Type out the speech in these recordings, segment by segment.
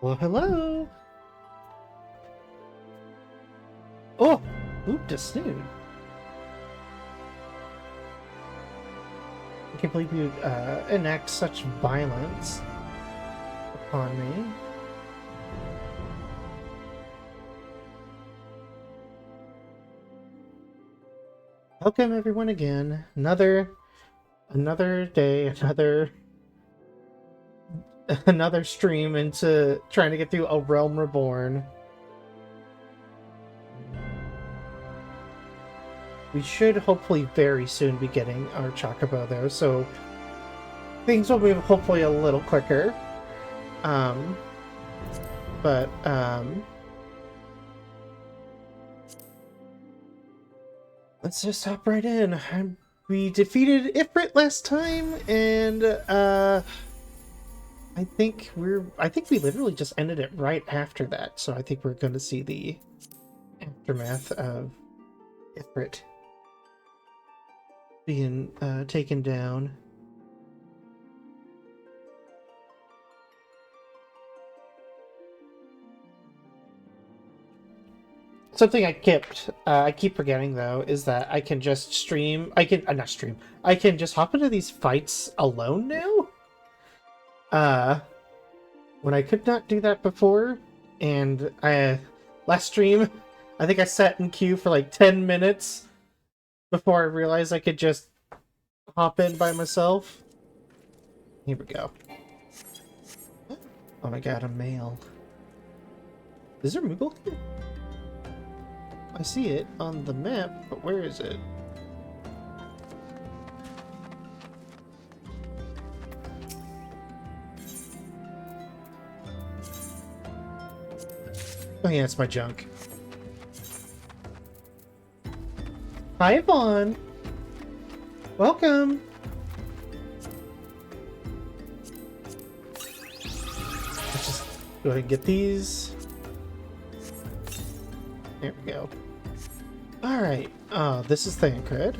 Well, hello. Oh, oop to snoot. I can't believe you enact such violence upon me. Welcome everyone again. Another day, another stream into trying to get through A Realm Reborn. We should hopefully very soon be getting our Chocobo though, so things will move hopefully a little quicker. Let's just hop right in. We defeated Ifrit last time, and I think we literally just ended it right after that. So I think we're going to see the aftermath of Ifrit being taken down. Something I keep forgetting though is that I can just stream. I can not stream. I can just hop into these fights alone now. When I could not do that before, and last stream, I think I sat in queue for like 10 minutes before I realized I could just hop in by myself. Here we go. Oh my god, a mail. Is there Moogle here? I see it on the map, but where is it? Oh yeah, it's my junk. Hi, Yvonne! Welcome! Let's just go ahead and get these. There we go. Alright, this is Thancred.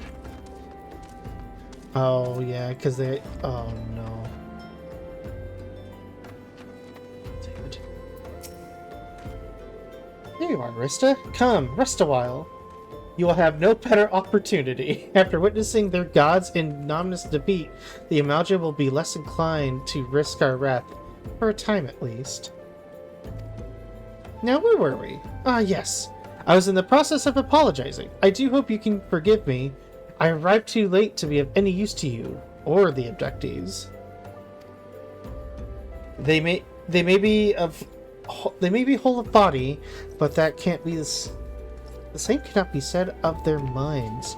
Oh yeah, because they... Oh no. Damn it. There you are, Rista. Come, rest a while. You will have no better opportunity. After witnessing their gods in ignominious defeat, the Amalgam will be less inclined to risk our wrath, for a time at least. Now, where were we? Ah, yes. I was in the process of apologizing. I do hope you can forgive me. I arrived too late to be of any use to you, or the abductees. They may be whole of body, but that can't be the same cannot be said of their minds.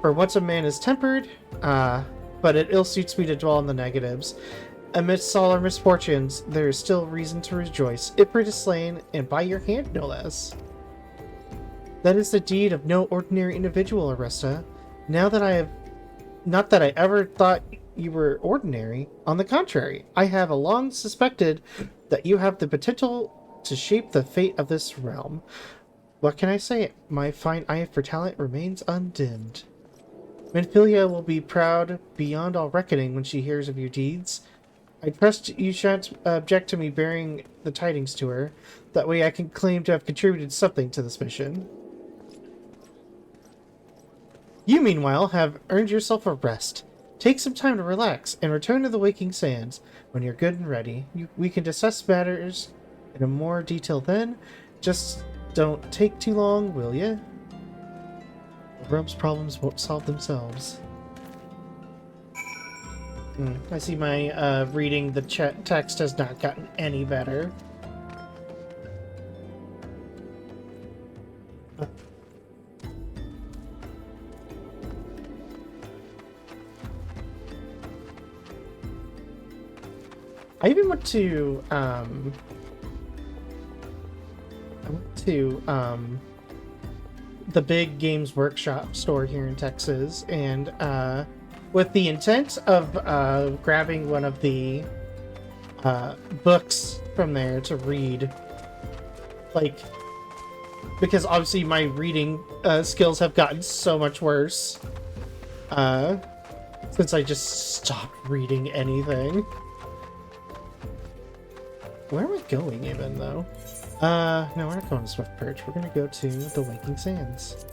For once a man is tempered, but it ill suits me to dwell on the negatives. Amidst all our misfortunes, there is still reason to rejoice. Ifrit is slain, and by your hand, no less. That is the deed of no ordinary individual, Aresta. Not that I ever thought you were ordinary. On the contrary, I have long suspected that you have the potential to shape the fate of this realm. What can I say? My fine eye for talent remains undimmed. Minfilia will be proud beyond all reckoning when she hears of your deeds. I trust you shan't object to me bearing the tidings to her. That way I can claim to have contributed something to this mission. You, meanwhile, have earned yourself a rest. Take some time to relax and return to the Waking Sands. When you're good and ready, we can discuss matters in a more detail then. Just don't take too long, will ya? The realm's problems won't solve themselves. I see my reading the text has not gotten any better. I even went to the big Games Workshop store here in Texas, and with the intent of grabbing one of the books from there to read, like, because obviously my reading skills have gotten so much worse since I just stopped reading anything. Where am I going even, though? No, we're not going to Swift Perch. We're gonna go to the Waking Sands.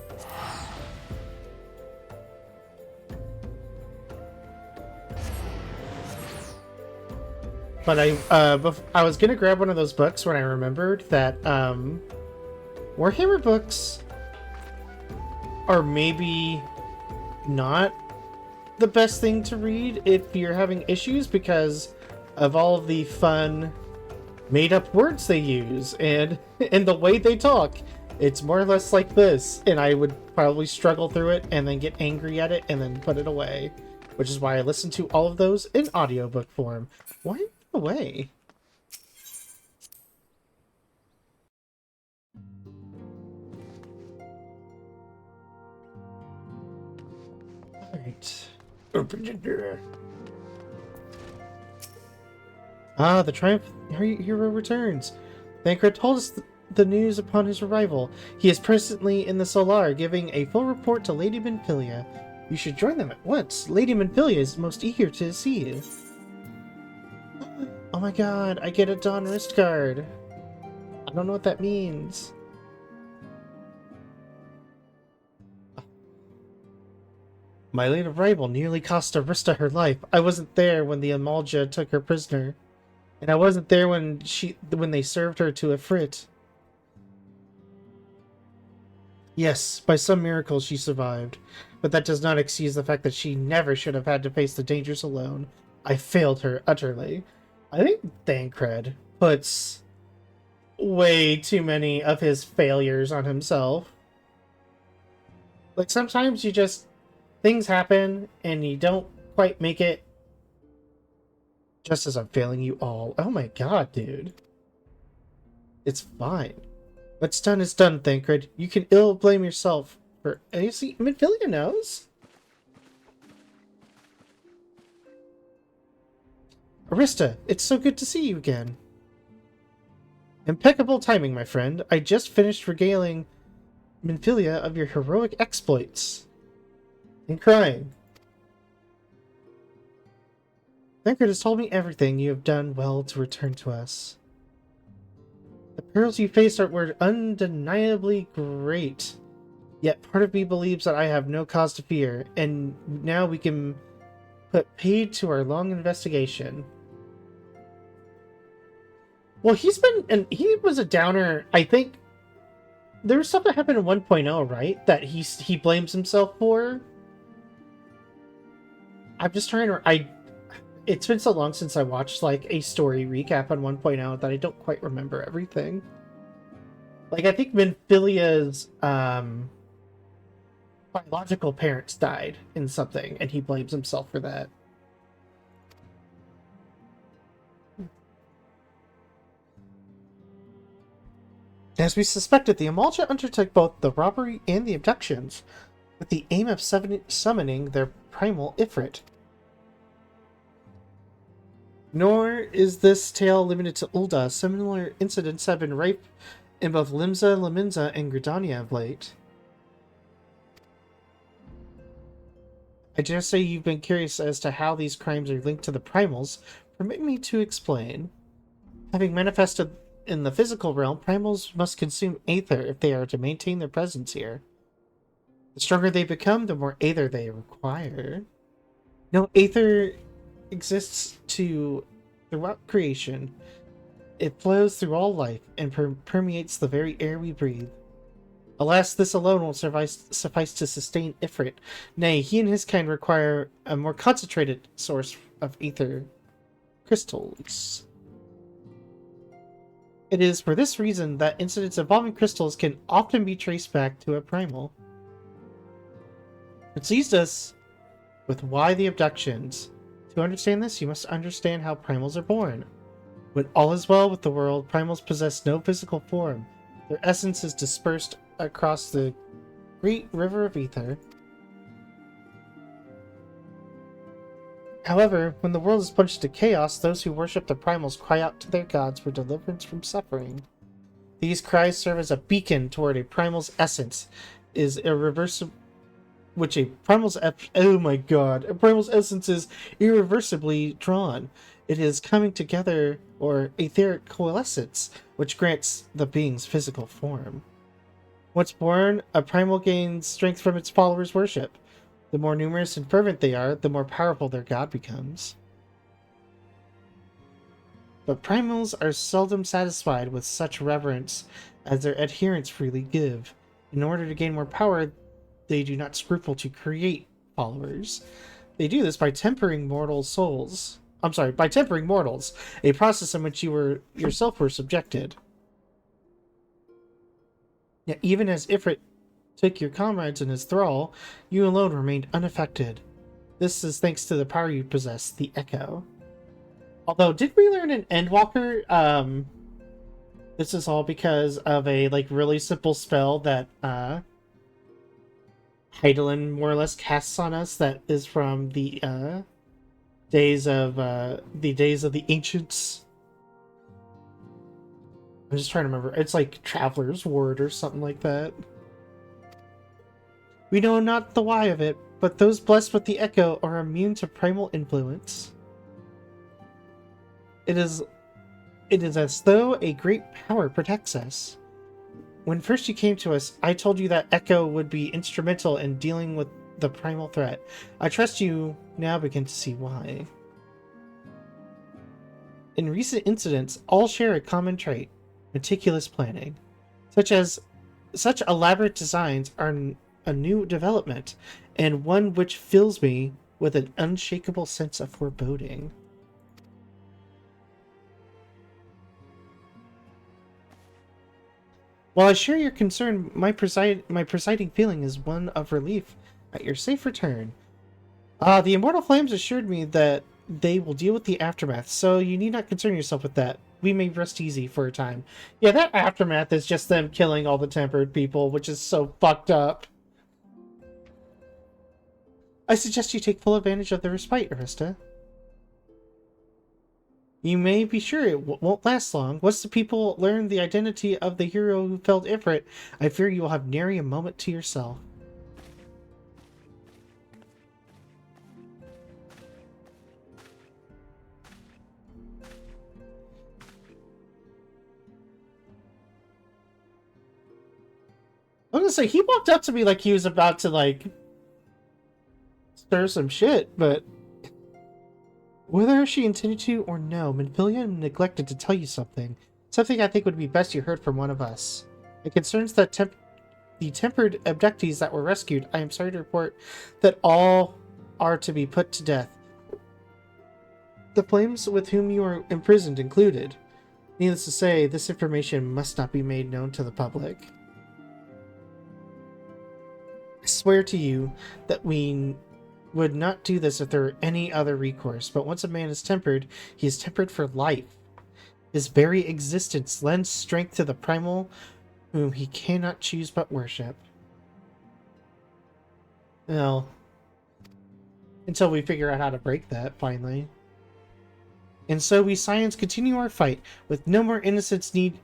But I was gonna grab one of those books when I remembered that, Warhammer books are maybe not the best thing to read if you're having issues because of all of the fun made-up words they use and the way they talk. It's more or less like this, and I would probably struggle through it and then get angry at it and then put it away, which is why I listen to all of those in audiobook form. Why away? Alright. Open the door. Ah, the Triumph Hero returns. Thancred told us the news upon his arrival. He is presently in the Solar, giving a full report to Lady Minfilia. You should join them at once. Lady Minfilia is most eager to see you. Oh my god, I get a Dawn wrist guard. I don't know what that means. My late arrival nearly cost Arista her life. I wasn't there when the Amalja took her prisoner. And I wasn't there when they served her to Ifrit. Yes, by some miracle she survived. But that does not excuse the fact that she never should have had to face the dangers alone. I failed her utterly. I think Thancred puts way too many of his failures on himself. Like, sometimes you just... things happen, and you don't quite make it. Just as I'm failing you all. Oh my god, dude. It's fine. What's done is done, Thancred. You can ill blame yourself for... You see, Minfilia knows? Arista, it's so good to see you again. Impeccable timing, my friend. I just finished regaling Minfilia of your heroic exploits. And crying. Thancred has told me everything. You have done well to return to us. The perils you faced were undeniably great. Yet part of me believes that I have no cause to fear, and now we can put paid to our long investigation. Well, he was a downer. I think there was stuff that happened in 1.0, right? That he blames himself for. I'm just trying to... It's been so long since I watched, like, a story recap on 1.0 that I don't quite remember everything. Like, I think Minfilia's, biological parents died in something, and he blames himself for that. As we suspected, the Amalja undertook both the robbery and the abductions, with the aim of summoning their primal Ifrit. Nor is this tale limited to Ul'dah. Similar incidents have been rife in both Limsa, Laminza, and Gridania of late. I dare say you've been curious as to how these crimes are linked to the primals. Permit me to explain. Having manifested in the physical realm, primals must consume aether if they are to maintain their presence here. The stronger they become, the more aether they require. No, aether exists throughout creation. It flows through all life and permeates the very air we breathe. Alas, this alone won't suffice to sustain Ifrit. Nay, he and his kind require a more concentrated source of aether crystals. It is for this reason that incidents involving crystals can often be traced back to a primal. It leads us with why the abductions. To understand this, you must understand how primals are born. When all is well with the world, primals possess no physical form. Their essence is dispersed across the great river of ether. However, when the world is plunged into chaos, those who worship the primals cry out to their gods for deliverance from suffering. These cries serve as a beacon toward a primal's essence, is irreversible. A primal's essence is irreversibly drawn. It is coming together, or etheric coalescence, which grants the being's physical form. Once born, a primal gains strength from its followers' worship. The more numerous and fervent they are, the more powerful their god becomes. But primals are seldom satisfied with such reverence as their adherents freely give. In order to gain more power, they do not scruple to create followers. They do this by tempering mortal souls. By tempering mortals, a process in which you were yourself were subjected. Yet even as Ifrit took your comrades in his thrall, you alone remained unaffected. This is thanks to the power you possess, the Echo. Although, did we learn in Endwalker, this is all because of a, really simple spell that, Heidelin more or less casts on us that is from the, days of the ancients. I'm just trying to remember. It's like Traveler's Word or something like that. We know not the why of it, but those blessed with the Echo are immune to primal influence. It is as though a great power protects us. When first you came to us, I told you that Echo would be instrumental in dealing with the primal threat. I trust you now begin to see why. In recent incidents, all share a common trait: meticulous planning. Such elaborate designs are a new development, and one which fills me with an unshakable sense of foreboding. While I share your concern, my presiding feeling is one of relief at your safe return. The Immortal Flames assured me that they will deal with the aftermath, so you need not concern yourself with that. We may rest easy for a time. Yeah, that aftermath is just them killing all the tempered people, which is so fucked up. I suggest you take full advantage of the respite, Arista. You may be sure it won't last long. Once the people learn the identity of the hero who felled Ifrit, I fear you will have nary a moment to yourself. I'm gonna say, he walked up to me like he was about to, stir some shit, but whether she intended to or no, Menpilia neglected to tell you something. Something I think would be best you heard from one of us. It concerns the tempered abductees that were rescued. I am sorry to report that all are to be put to death. The flames with whom you are imprisoned included. Needless to say, this information must not be made known to the public. I swear to you that we would not do this if there were any other recourse, but once a man is tempered, he is tempered for life. His very existence lends strength to the primal whom he cannot choose but worship. Well, until we figure out how to break that, finally. And so we Scions continue our fight, with no more innocents need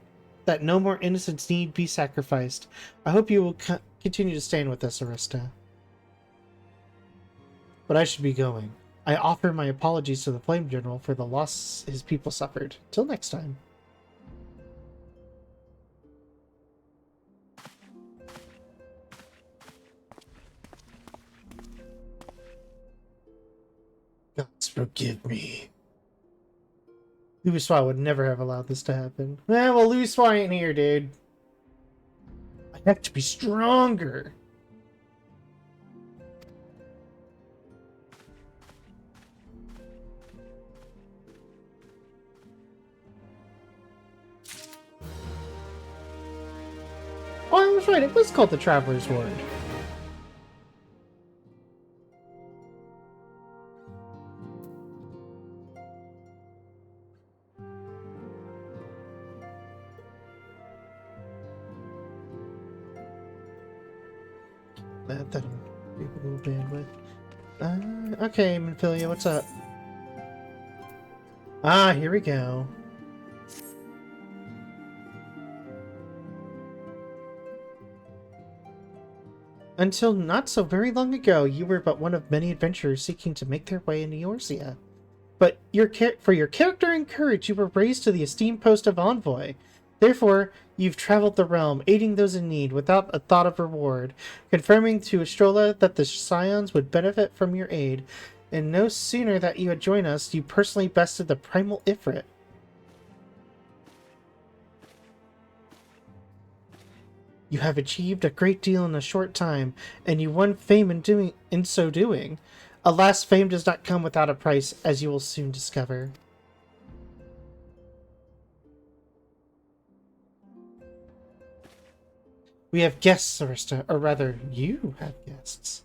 be sacrificed. I hope you will continue to stand with us, Arista. But I should be going. I offer my apologies to the Flame General for the loss his people suffered. Till next time. Gods forgive me. Louis would never have allowed this to happen. Well, Louis ain't here, dude. I have to be stronger. Oh, I was right. It was called the Traveler's Word. That'll be a little bandwidth. Okay, Menpilia, what's up? Ah, here we go. Until not so very long ago, you were but one of many adventurers seeking to make their way into Eorzea. but for your character and courage, you were raised to the esteemed post of envoy. Therefore, you've traveled the realm, aiding those in need without a thought of reward, confirming to Astrola that the Scions would benefit from your aid. And no sooner that you had joined us, you personally bested the primal Ifrit. You have achieved a great deal in a short time, and you won fame in so doing. Alas, fame does not come without a price, as you will soon discover. We have guests, Arista, or rather, you have guests.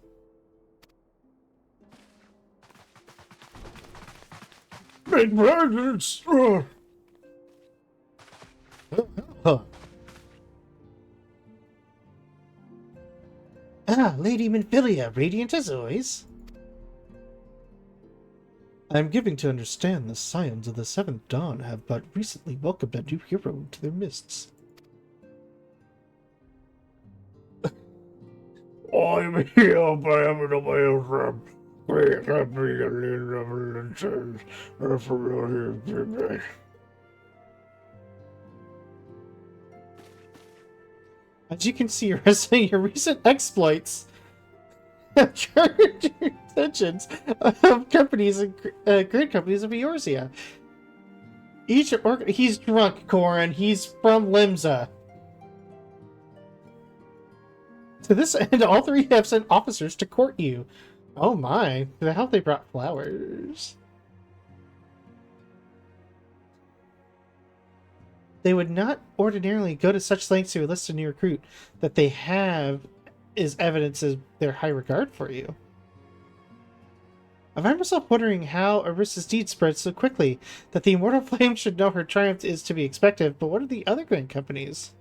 Big presents! Ah, Lady Minfilia, radiant as always. I am giving to understand the Scions of the Seventh Dawn have but recently welcomed a new hero into their midst. I'm here by having a welcome. Great happy and revolutions are for your. As you can see, Arista, your recent exploits attracted your attentions of companies and great companies of Eorzea. He's drunk, Corin. He's from Limsa. To this end, all three have sent officers to court you. Oh my, the hell they brought flowers. They would not ordinarily go to such lengths to enlist a new recruit. That they have is evidence of their high regard for you. I find myself wondering how Arista's deed spread so quickly, that the Immortal Flame should know her triumph is to be expected, but what are the other grand companies?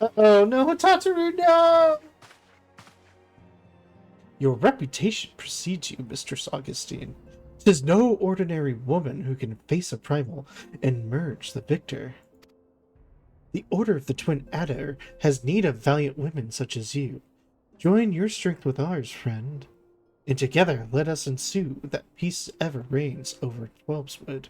Uh-oh, no, Tataru, no! Your reputation precedes you, Mistress Augustine. 'Tis no ordinary woman who can face a primal and merge the victor. The Order of the Twin Adder has need of valiant women such as you. Join your strength with ours, friend, and together let us ensue that peace ever reigns over Twelbswood.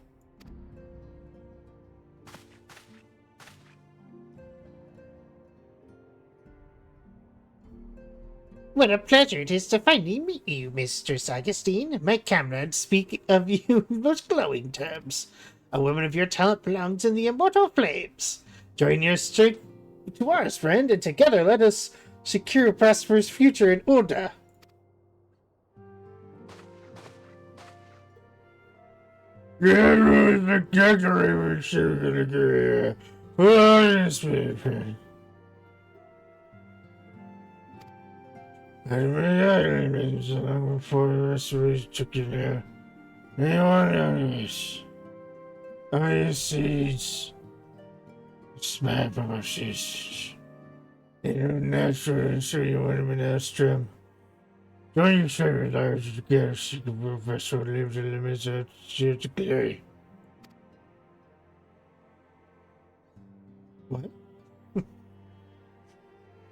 What a pleasure it is to finally meet you, Mistress Augustine. My comrades speak of you in most glowing terms. A woman of your talent belongs in the Immortal Flames. Join your strength to ours, friend, and together let us secure a prosperous future in Ul'dah. I'm for the rest of his chicken there. Anyone else? I seeds. Smack from our seeds. Natural and so you want him in Astrum. Join your servant large together so the professor lives the limits of today. What?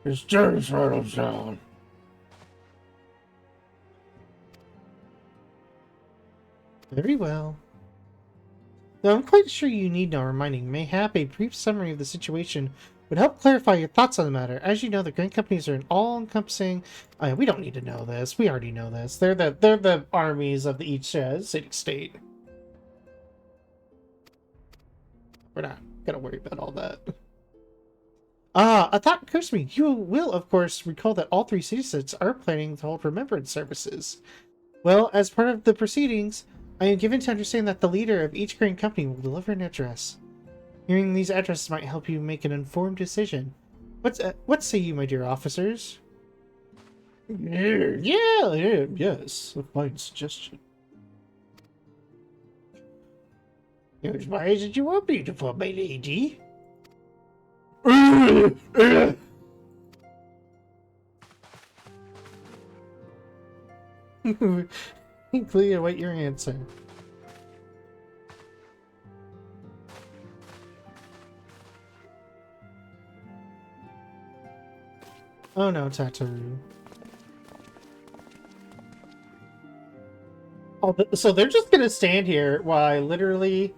It's John's Harlow Sound. Very well. Though I'm quite sure you need no reminding. Mayhap a brief summary of the situation would help clarify your thoughts on the matter. As you know, the grand companies are an all-encompassing. We don't need to know this. We already know this. They're the armies of each city-state. We're not gonna worry about all that. A thought occurs to me. You will, of course, recall that all three city-states are planning to hold remembrance services. Well, as part of the proceedings, I am given to understand that the leader of each grand company will deliver an address. Hearing these addresses might help you make an informed decision. What say you, my dear officers? Yes. A fine suggestion. Why is it you are beautiful, my lady? Eagerly await your answer. Oh no, Tataru. So they're just gonna stand here while I literally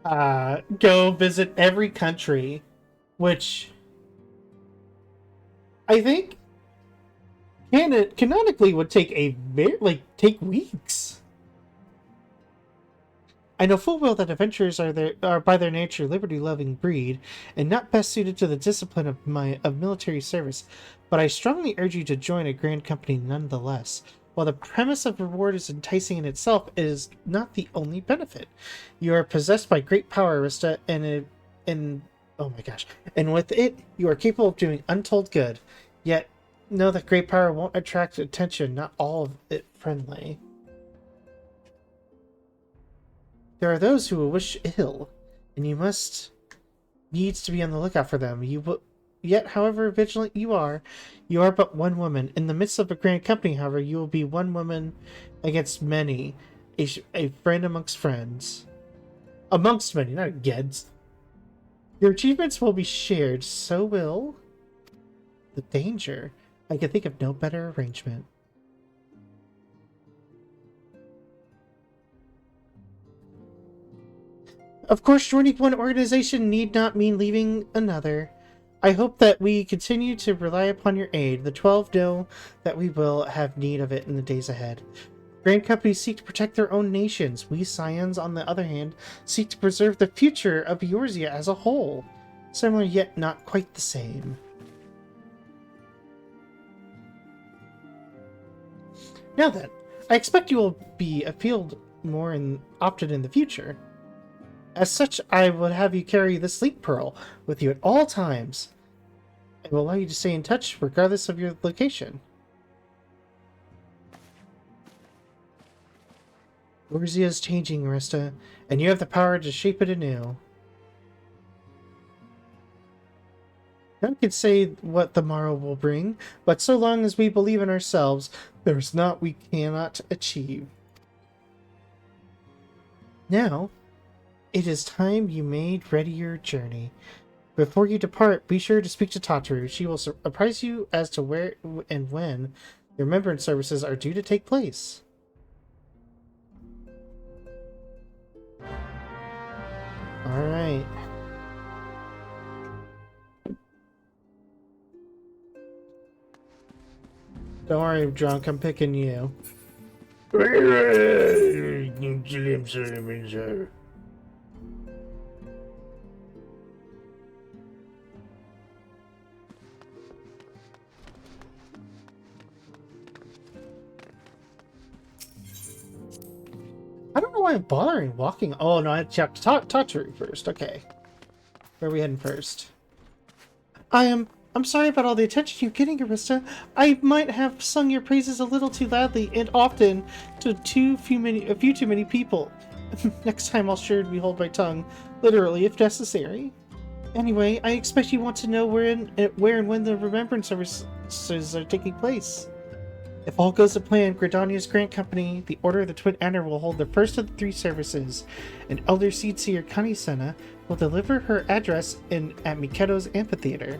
go visit every country, which I think canonically would take take weeks. I know full well that adventurers are by their nature liberty-loving breed, and not best suited to the discipline of military service, but I strongly urge you to join a grand company nonetheless. While the premise of reward is enticing in itself, it is not the only benefit. You are possessed by great power, Arista, and oh my gosh, and with it, you are capable of doing untold good. Yet, know that great power won't attract attention, not all of it friendly. There are those who will wish ill, and you needs to be on the lookout for them. Yet, however vigilant you are but one woman. In the midst of a grand company, however, you will be one woman against many, a friend amongst friends. Amongst many, not against. Your achievements will be shared, so will the danger. I can think of no better arrangement. Of course, joining one organization need not mean leaving another. I hope that we continue to rely upon your aid. The 12 know that we will have need of it in the days ahead. Grand companies seek to protect their own nations. We Scions, on the other hand, seek to preserve the future of Eorzea as a whole. Similar, yet not quite the same. Now then, I expect you will be afield more often in the future. As such, I would have you carry the sleep pearl with you at all times. It will allow you to stay in touch regardless of your location. Eorzea is changing, Arista, and you have the power to shape it anew. None can say what the morrow will bring, but so long as we believe in ourselves, there is naught we cannot achieve. Now, it is time you made ready your journey. Before you depart, be sure to speak to Tataru. She will apprise you as to where and when the remembrance services are due to take place. Alright. Don't worry, I'm drunk. I'm picking you. I don't know why I'm bothering walking. Oh no, I have to talk to her first. Okay. Where are we heading first? I'm sorry about all the attention you're getting, Arista. I might have sung your praises a little too loudly and often to a few too many people. Next time I'll sure to hold my tongue, literally if necessary. Anyway, I expect you want to know where and when the remembrance services are taking place. If all goes to plan, Gridania's Grant Company, the Order of the Twin Adder, will hold the first of the 3 services, and Elder Seedseer Kanisena will deliver her address at Miketo's amphitheater.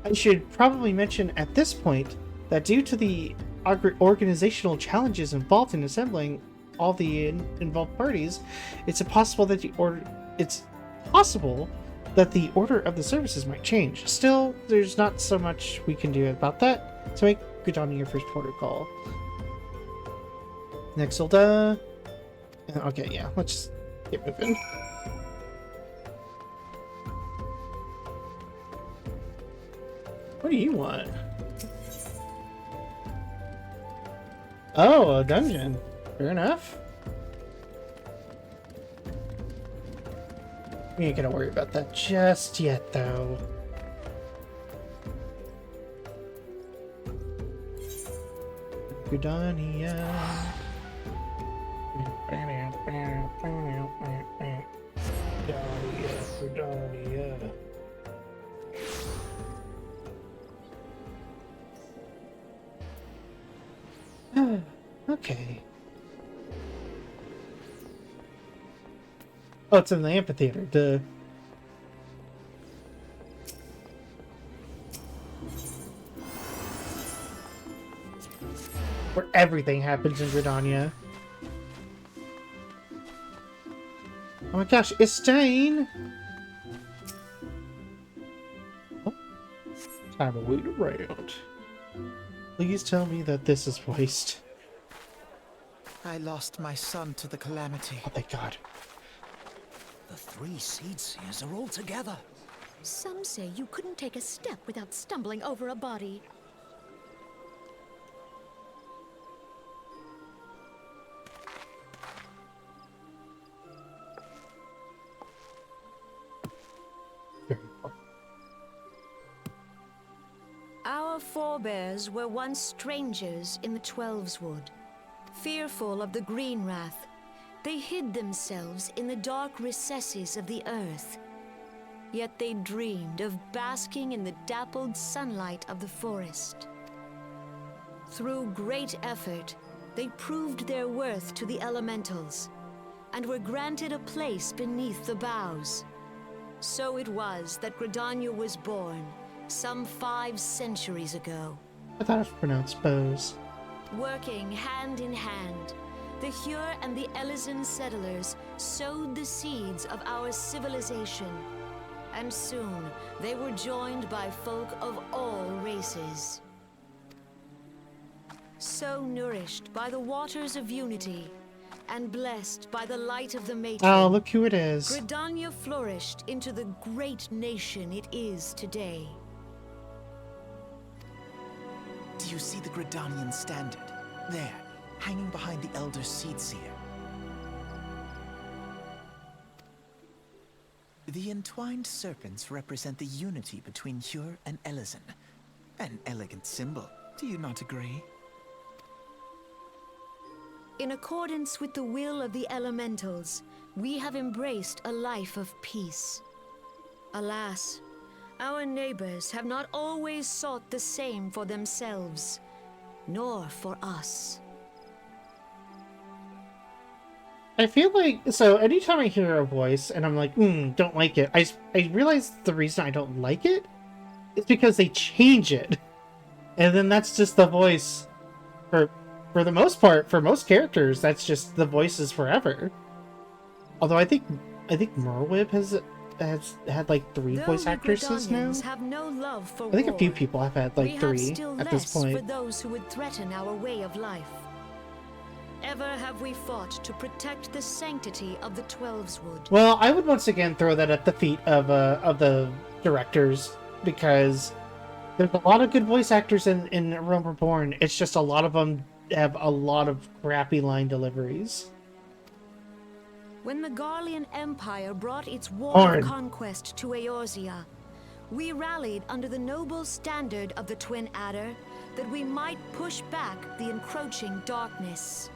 I should probably mention at this point that due to the organizational challenges involved in assembling all the involved parties, it's possible that the order of the services might change. Still, there's not so much we can do about that, so make Gridania your first protocol. Next, okay, yeah, let's get moving. What do you want? Oh, a dungeon. Fair enough. We ain't gonna worry about that just yet, though. Gridania. Gridania. Okay. Oh, it's in the amphitheater. Duh. where everything happens in Gridania. Oh my gosh, it's Stain! Oh, time to wait around. Please tell me that this is waste. I lost my son to the calamity. Oh, thank God. The 3 seed seers are all together. Some say you couldn't take a step without stumbling over a body. Our forebears were once strangers in the Twelveswood. Fearful of the Green Wrath, they hid themselves in the dark recesses of the earth. Yet they dreamed of basking in the dappled sunlight of the forest. Through great effort, they proved their worth to the elementals, and were granted a place beneath the boughs. So it was that Gridania was born, some 5 centuries ago. I thought it was pronounced bows. Working hand in hand, the Hyur and the Elysian settlers sowed the seeds of our civilization. And soon, they were joined by folk of all races. So nourished by the waters of unity, and blessed by the light of the matron, Oh, look who it is. Gridania flourished into the great nation it is today. Do you see the Gridanian standard? There, hanging behind the Elder Seedseer. The entwined serpents represent the unity between Hyur and Elysian. An elegant symbol, do you not agree? In accordance with the will of the elementals, we have embraced a life of peace. Alas, our neighbors have not always sought the same for themselves, nor for us. I feel like, so anytime I hear a voice and I'm like, don't like it, I realize the reason I don't like it is because they change it. And then that's just the voice for the most part, for most characters, that's just the voices forever. Although I think Merwib has had like 3 voice actresses now. Have no love for I think a few war. people have had like 3 at this point. For those who would threaten our way of life. Ever have we fought to protect the sanctity of the Twelveswood? Well, I would once again throw that at the feet of the directors, because there's a lot of good voice actors in Realm Reborn. It's just a lot of them have a lot of crappy line deliveries. When the Garlean Empire brought its war Arn. of conquest to Eorzea, we rallied under the noble standard of the Twin Adder that we might push back the encroaching darkness.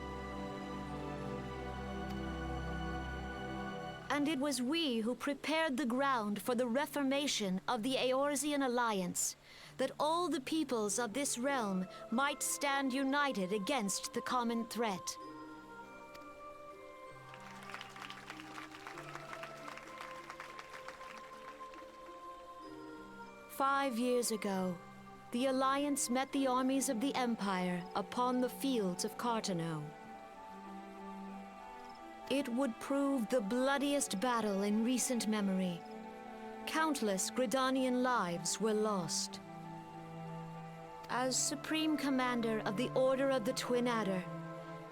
And it was we who prepared the ground for the reformation of the Eorzean Alliance, that all the peoples of this realm might stand united against the common threat. "5 years ago, the Alliance met the armies of the Empire upon the fields of Cartano. It would prove the bloodiest battle in recent memory. Countless Gridanian lives were lost. As Supreme Commander of the Order of the Twin Adder,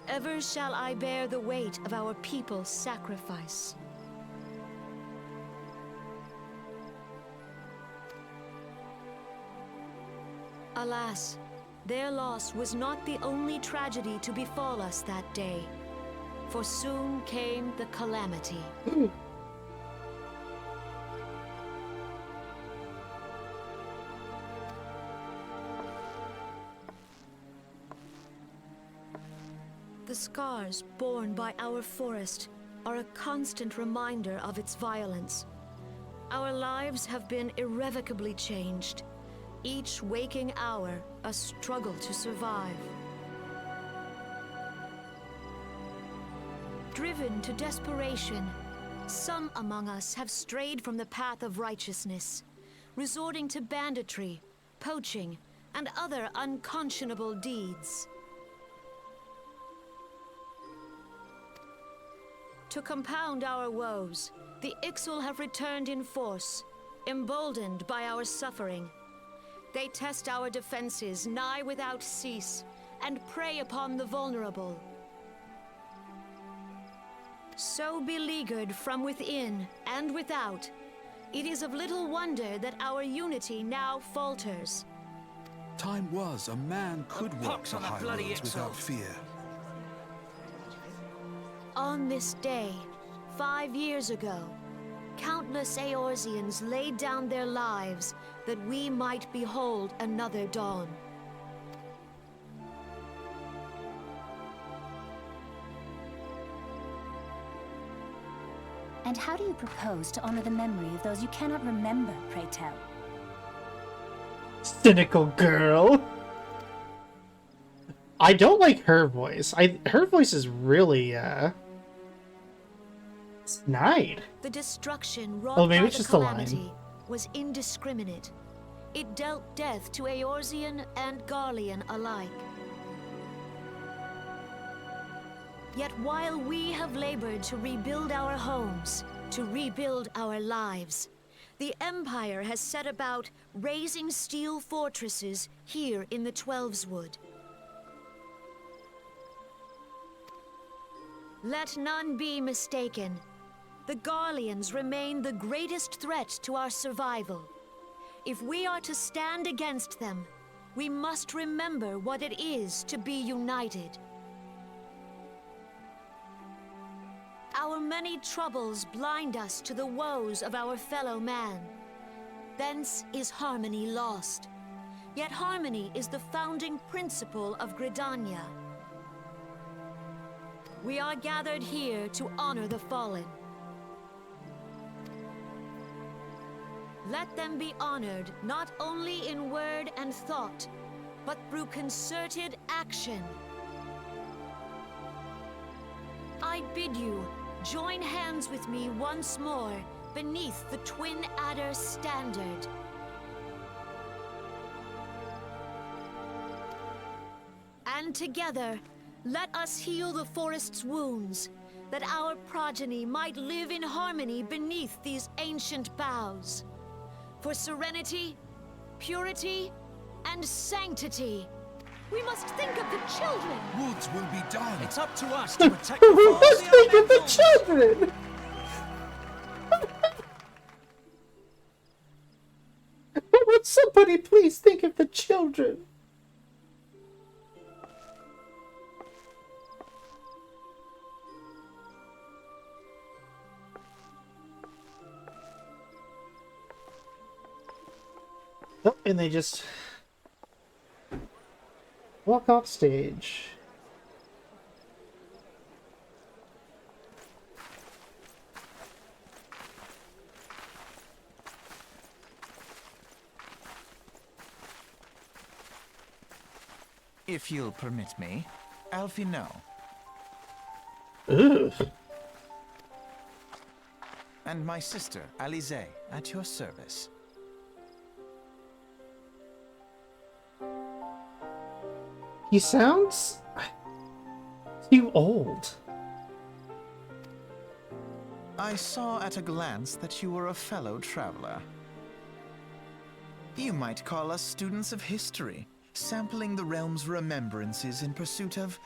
ever shall I bear the weight of our people's sacrifice. Alas, their loss was not the only tragedy to befall us that day, for soon came the calamity. The scars borne by our forest are a constant reminder of its violence. Our lives have been irrevocably changed, each waking hour a struggle to survive. Driven to desperation, some among us have strayed from the path of righteousness, resorting to banditry, poaching, and other unconscionable deeds. To compound our woes, the Ixal have returned in force, emboldened by our suffering. They test our defenses nigh without cease, and prey upon the vulnerable. So beleaguered from within and without, it is of little wonder that our unity now falters. Time was a man could walk the highroads without fear. On this day, 5 years ago, countless Eorzeans laid down their lives that we might behold another dawn. And how do you propose to honor the memory of those you cannot remember, pray tell? Cynical girl. I don't like her voice. Her voice is really snide. The destruction wrought Oh, maybe by it's the just a line. calamity was indiscriminate. It dealt death to Eorzean and Garlean alike. Yet while we have labored to rebuild our homes, to rebuild our lives, the Empire has set about raising steel fortresses here in the Twelveswood. Let none be mistaken. The Garleans remain the greatest threat to our survival. If we are to stand against them, we must remember what it is to be united. Our many troubles blind us to the woes of our fellow man. Thence is harmony lost. Yet harmony is the founding principle of Gridania. We are gathered here to honor the fallen. Let them be honored not only in word and thought, but through concerted action. I bid you join hands with me once more beneath the Twin Adder standard. And together, let us heal the forest's wounds, that our progeny might live in harmony beneath these ancient boughs. For serenity, purity, and sanctity, we must think of the children. Woods will be done. It's up to us to protect the We forest. must think of the children! Would somebody please think of the children? Oh, and they just walk off stage. If you'll permit me, Alfie, no. Ugh. And my sister, Alize, at your service. He sounds too old. I saw at a glance that you were a fellow traveler. You might call us students of history, sampling the realm's remembrances in pursuit of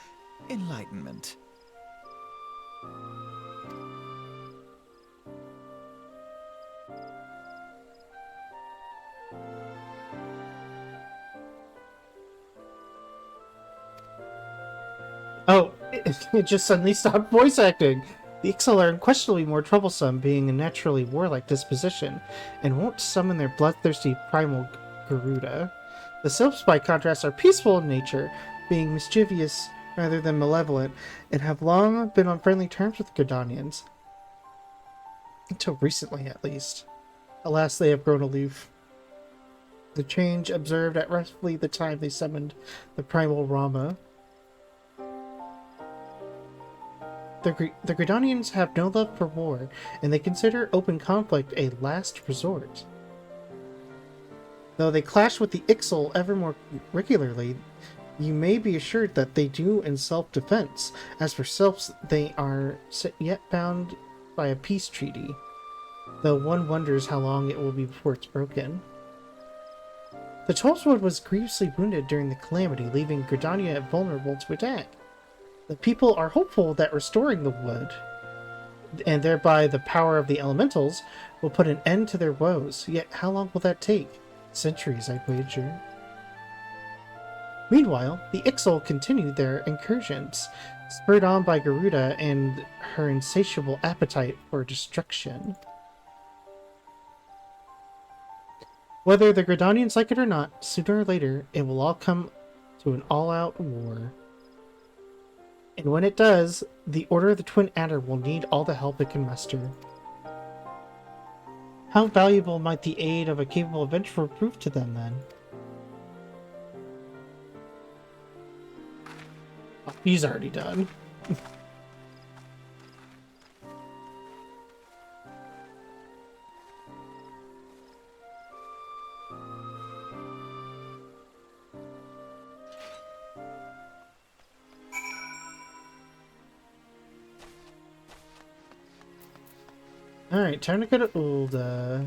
enlightenment. Oh, it just suddenly stopped voice acting. The Ixal are unquestionably more troublesome, being a naturally warlike disposition, and won't summon their bloodthirsty primal Garuda. The Sylphs, by contrast, are peaceful in nature, being mischievous rather than malevolent, and have long been on friendly terms with Gridanians. Until recently, at least. Alas, they have grown aloof. The change observed at roughly the time they summoned the primal Rama. The Gridanians have no love for war, and they consider open conflict a last resort. Though they clash with the Ixal ever more regularly, You may be assured that they do in self-defense. As for selves, they are yet bound by a peace treaty, though one wonders how long it will be before it's broken. The Twelveswood was grievously wounded during the calamity, leaving Gridania vulnerable to attack. The people are hopeful that restoring the wood, and thereby the power of the elementals, will put an end to their woes. Yet how long will that take? Centuries, I'd wager. Meanwhile, the Ixal continued their incursions, spurred on by Garuda and her insatiable appetite for destruction. Whether the Gridanians like it or not, sooner or later, it will all come to an all-out war. And when it does, the Order of the Twin Adder will need all the help it can muster. How valuable might the aid of a capable adventurer prove to them, then? Oh, he's already done. Alright, time to go to Ulda.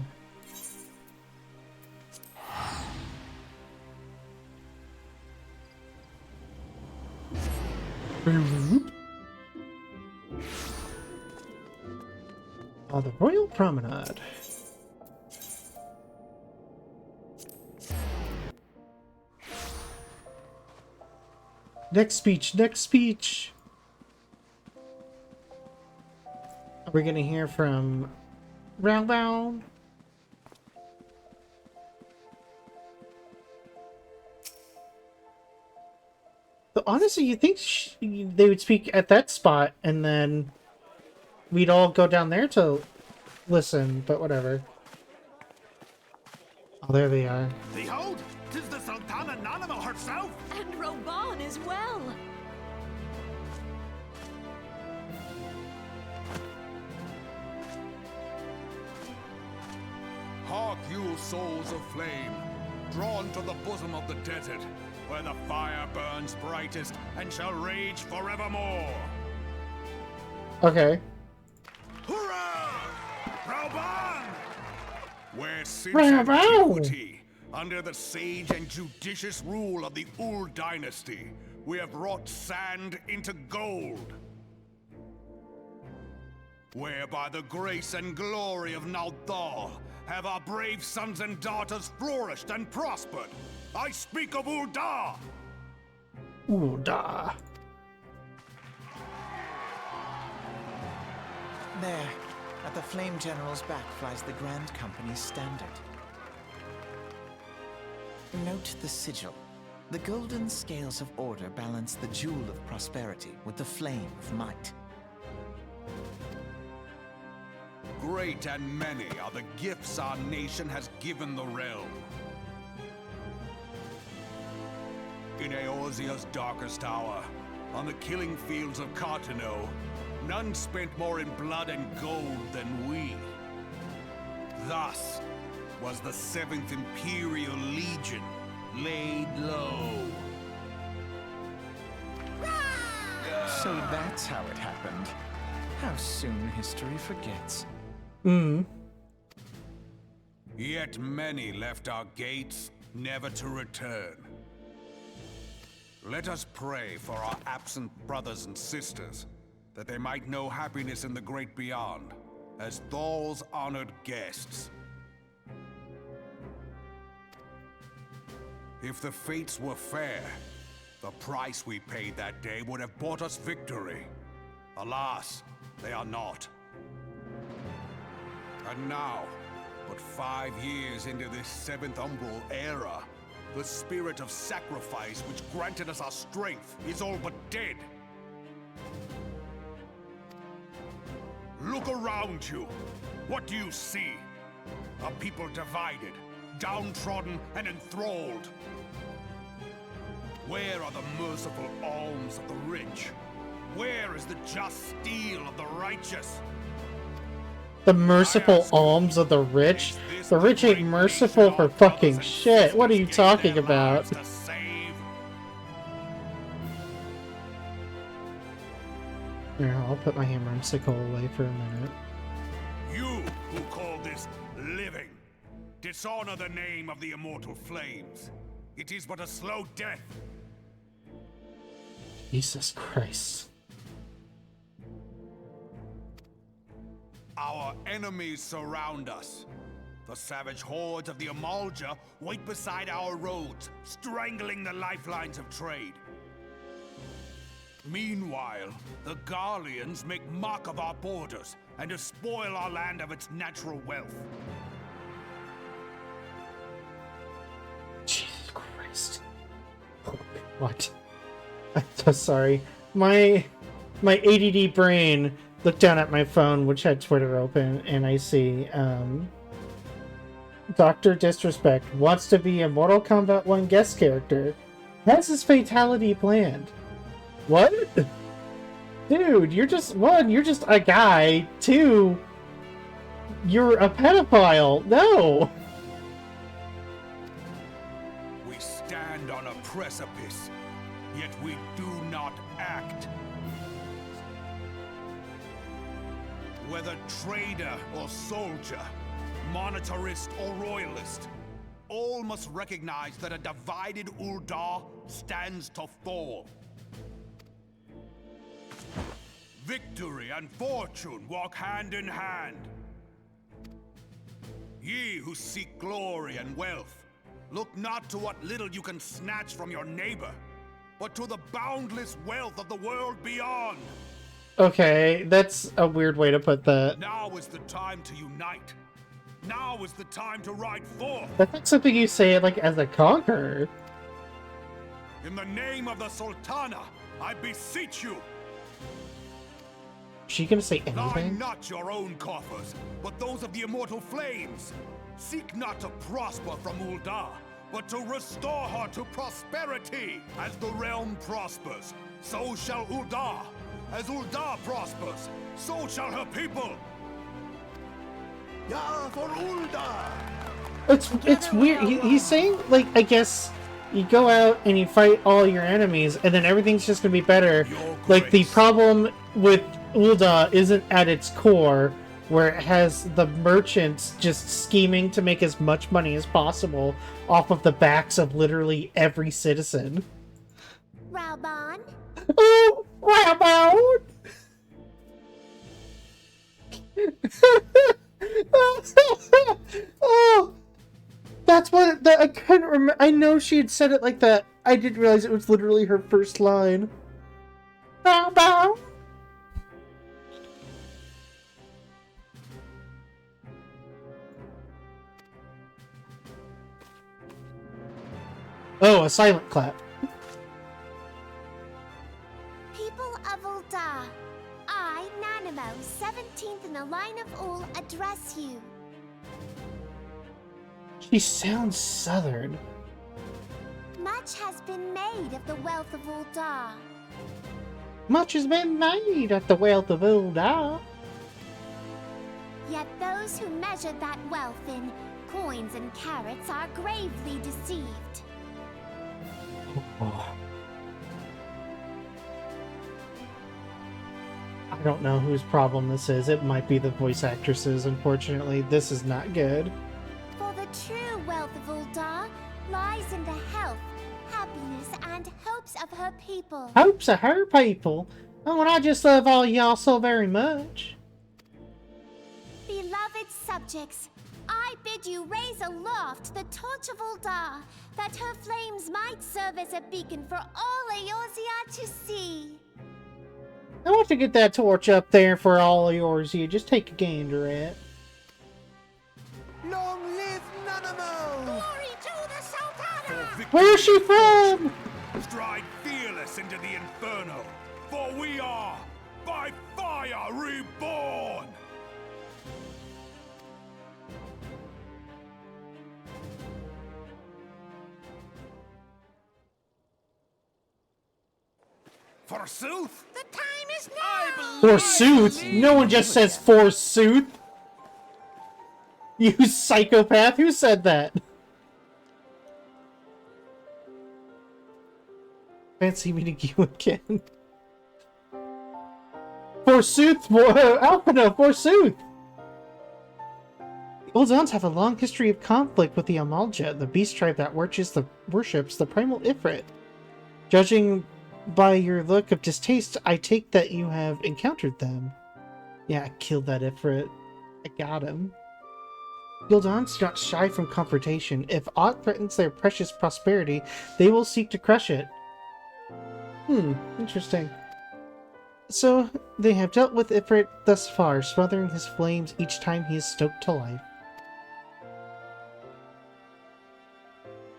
The Royal Promenade. Next speech, next speech! We're gonna hear from Row Wow. But honestly, you think they would speak at that spot and then we'd all go down there to listen, but whatever. Oh, there they are. Behold, 'tis the Sultana Nanima herself! And Roban as well. Hark you, souls of flame, drawn to the bosom of the desert, where the fire burns brightest and shall rage forevermore. Okay. Hurrah! Rauban! Where since Row Wow! antiquity, under the sage and judicious rule of the Ul dynasty, we have wrought sand into gold. Where by the grace and glory of Naldal have our brave sons and daughters flourished and prospered. I speak of Ulda! Ulda. There, at the Flame General's back flies the Grand Company's standard. Note the sigil. The golden scales of order balance the jewel of prosperity with the flame of might. Great and many are the gifts our nation has given the realm. In Eorzea's darkest hour, on the killing fields of Cartano, none spent more in blood and gold than we. Thus was the 7th Imperial Legion laid low. So that's how it happened. How soon history forgets. Yet many left our gates, never to return. Let us pray for our absent brothers and sisters, that they might know happiness in the great beyond, as Thal's honored guests. If the fates were fair, the price we paid that day would have bought us victory. Alas, they are not. And now, but 5 years into this 7th Umbral era, the spirit of sacrifice which granted us our strength is all but dead. Look around you. What do you see? A people divided, downtrodden and enthralled. Where are the merciful alms of the rich? Where is the just steel of the righteous? The merciful alms of the rich? The rich ain't merciful for fucking shit. What are you talking about? Here, I'll put my hammer and sickle away for a minute. You who call this living, dishonor the name of the immortal flames. It is but a slow death. Jesus Christ. Our enemies surround us. The savage hordes of the Amalja wait beside our roads, strangling the lifelines of trade. Meanwhile, the Garleans make mock of our borders and despoil our land of its natural wealth. Jesus Christ. What? I'm so sorry. My ADD brain looked down at my phone, which had Twitter open, and I see, Dr. Disrespect wants to be a Mortal Kombat 1 guest character. Has his fatality planned. What? Dude, you're just, one, you're just a guy. Two, you're a pedophile. No! We stand on a precipice, yet we do not act. Whether trader or soldier, monetarist or royalist, all must recognize that a divided Ul'dah stands to fall. Victory and fortune walk hand in hand. Ye who seek glory and wealth, look not to what little you can snatch from your neighbor, but to the boundless wealth of the world beyond. Okay, that's a weird way to put that. Now is the time to unite. Now is the time to ride forth. That's not something you say, like, as a conqueror. In the name of the Sultana, I beseech you. Is she gonna say Line anything? not your own coffers, but those of the immortal flames. Seek not to prosper from Ul'dah, but to restore her to prosperity. As the realm prospers, so shall Ul'dah. As Ul'dah prospers, so shall her people. Yeah, for Ul'dah! It's weird. He's saying, like, I guess you go out and you fight all your enemies, and then everything's just gonna be better. Like, the problem with Ul'dah isn't at its core, where it has the merchants just scheming to make as much money as possible off of the backs of literally every citizen. Raubon? Oh, Raubon! Oh, that's what I couldn't remember. I know she had said it like that. I didn't realize it was literally her first line. Raubon! Oh, a silent clap. People of Ul'dah, I, Nanamo, 17th in the line of Ul, address you. She sounds southern. Much has been made of the wealth of Ul'dah. Much has been made of the wealth of Ul'dah. Yet those who measure that wealth in coins and carats are gravely deceived. Oh. I don't know whose problem this is. It might be the voice actresses, unfortunately. This is not good. For the true wealth of Ul'dah lies in the health, happiness, and hopes of her people. Hopes of her people? Oh, and I just love all y'all so very much. Beloved subjects, I bid you raise aloft the torch of Ul'dah, that her flames might serve as a beacon for all Eorzea to see. I want to get that torch up there for all of yours. You just take a gander at. Long live Nanamo! Glory to the Sultana! Where's she from? Stride fearless into the inferno, for we are by fire reborn. Forsooth? The time is now! Forsooth? No one just says forsooth. You psychopath, who said that? Fancy meeting you again. forsooth, Alpina, forsooth! The Uldans have a long history of conflict with the Amalja, the beast tribe that worships the primal Ifrit. Judging by your look of distaste, I take that you have encountered them. Yeah, I killed that Ifrit. I got him. Uldans do not shy from confrontation. If aught threatens their precious prosperity, they will seek to crush it. Interesting. So, they have dealt with Ifrit thus far, smothering his flames each time he is stoked to life.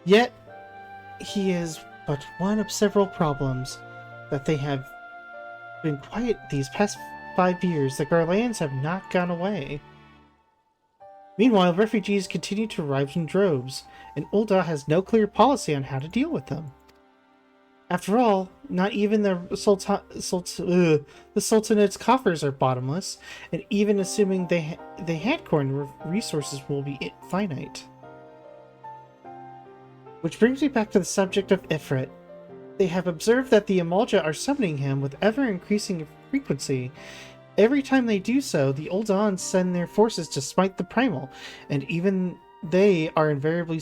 Yet, he is but one of several problems that they have been quiet these past 5 years. The Garleans have not gone away. Meanwhile, refugees continue to arrive in droves, and Ul'dah has no clear policy on how to deal with them. After all, not even the Sultanate's coffers are bottomless, and even assuming they had corn, resources will be finite. Which brings me back to the subject of Ifrit. They have observed that the Amalja are summoning him with ever-increasing frequency. Every time they do so, the Uldans send their forces to smite the Primal, and even they are invariably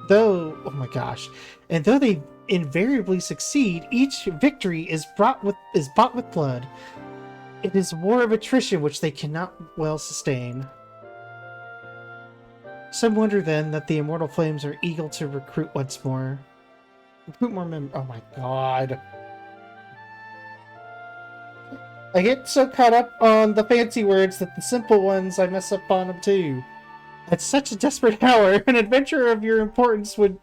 though they invariably succeed, each victory is bought with blood. It is a war of attrition which they cannot well sustain. Some wonder then that the Immortal Flames are eager to recruit once more. Recruit more members. Oh my god. I get so caught up on the fancy words that the simple ones I mess up on them too. At such a desperate hour, an adventurer of your importance would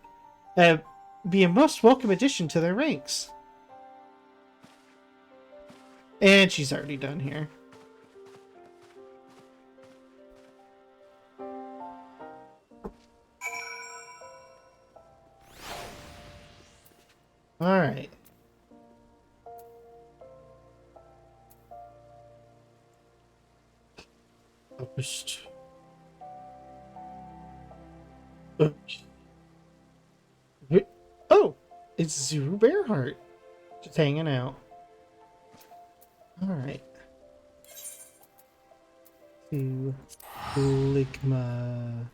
be a most welcome addition to their ranks. And she's already done here. Alright. Published. Oh! It's Zuru Bearheart. Just hanging out. Alright. To Ligma.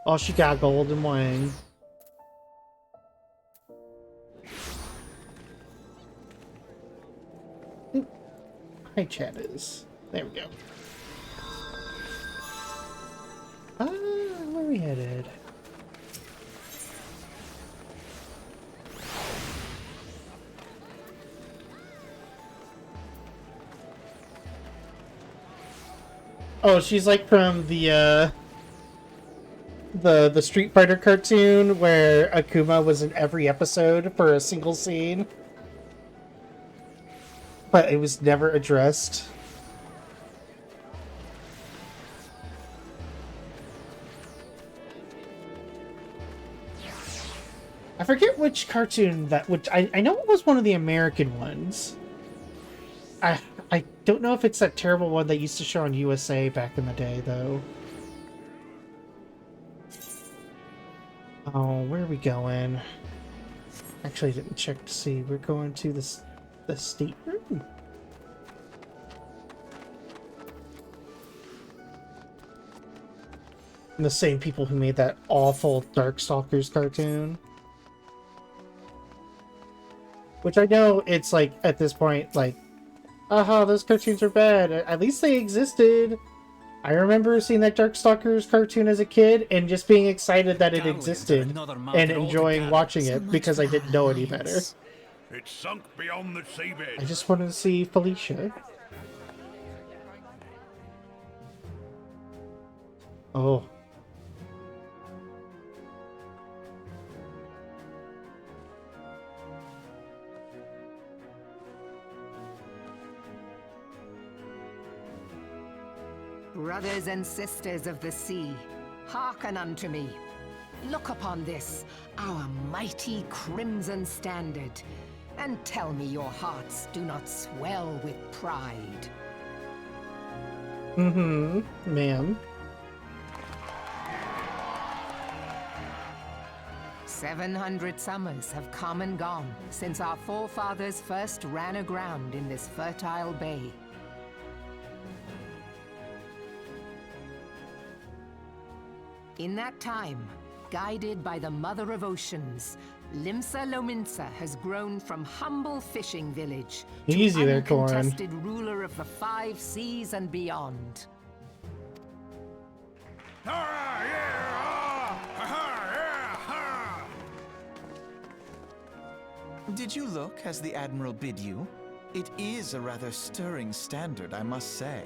Oh, she got golden wing. Hi, chatters. There we go. Where are we headed? Oh, she's like from the Street Fighter cartoon where Akuma was in every episode for a single scene. But it was never addressed. I forget which cartoon I know it was one of the American ones. I don't know if it's that terrible one that used to show on USA back in the day, though. Oh, where are we going? Actually, I didn't check to see. We're going to the state room. And the same people who made that awful Darkstalkers cartoon. Which I know it's like, at this point, like, aha, those cartoons are bad. At least they existed. I remember seeing that Darkstalkers cartoon as a kid and just being excited that it existed and enjoying watching it because I didn't know any better. It's sunk beyond the seabed. I just wanted to see Felicia. Oh. Brothers and sisters of the sea, hearken unto me. Look upon this, our mighty crimson standard, and tell me your hearts do not swell with pride. Ma'am. 700 summers have come and gone since our forefathers first ran aground in this fertile bay. In that time, guided by the Mother of Oceans, Limsa Lominsa has grown from humble fishing village Easy to there, Corin. uncontested ruler of the 5 seas and beyond. Did you look as the Admiral bid you? It is a rather stirring standard, I must say.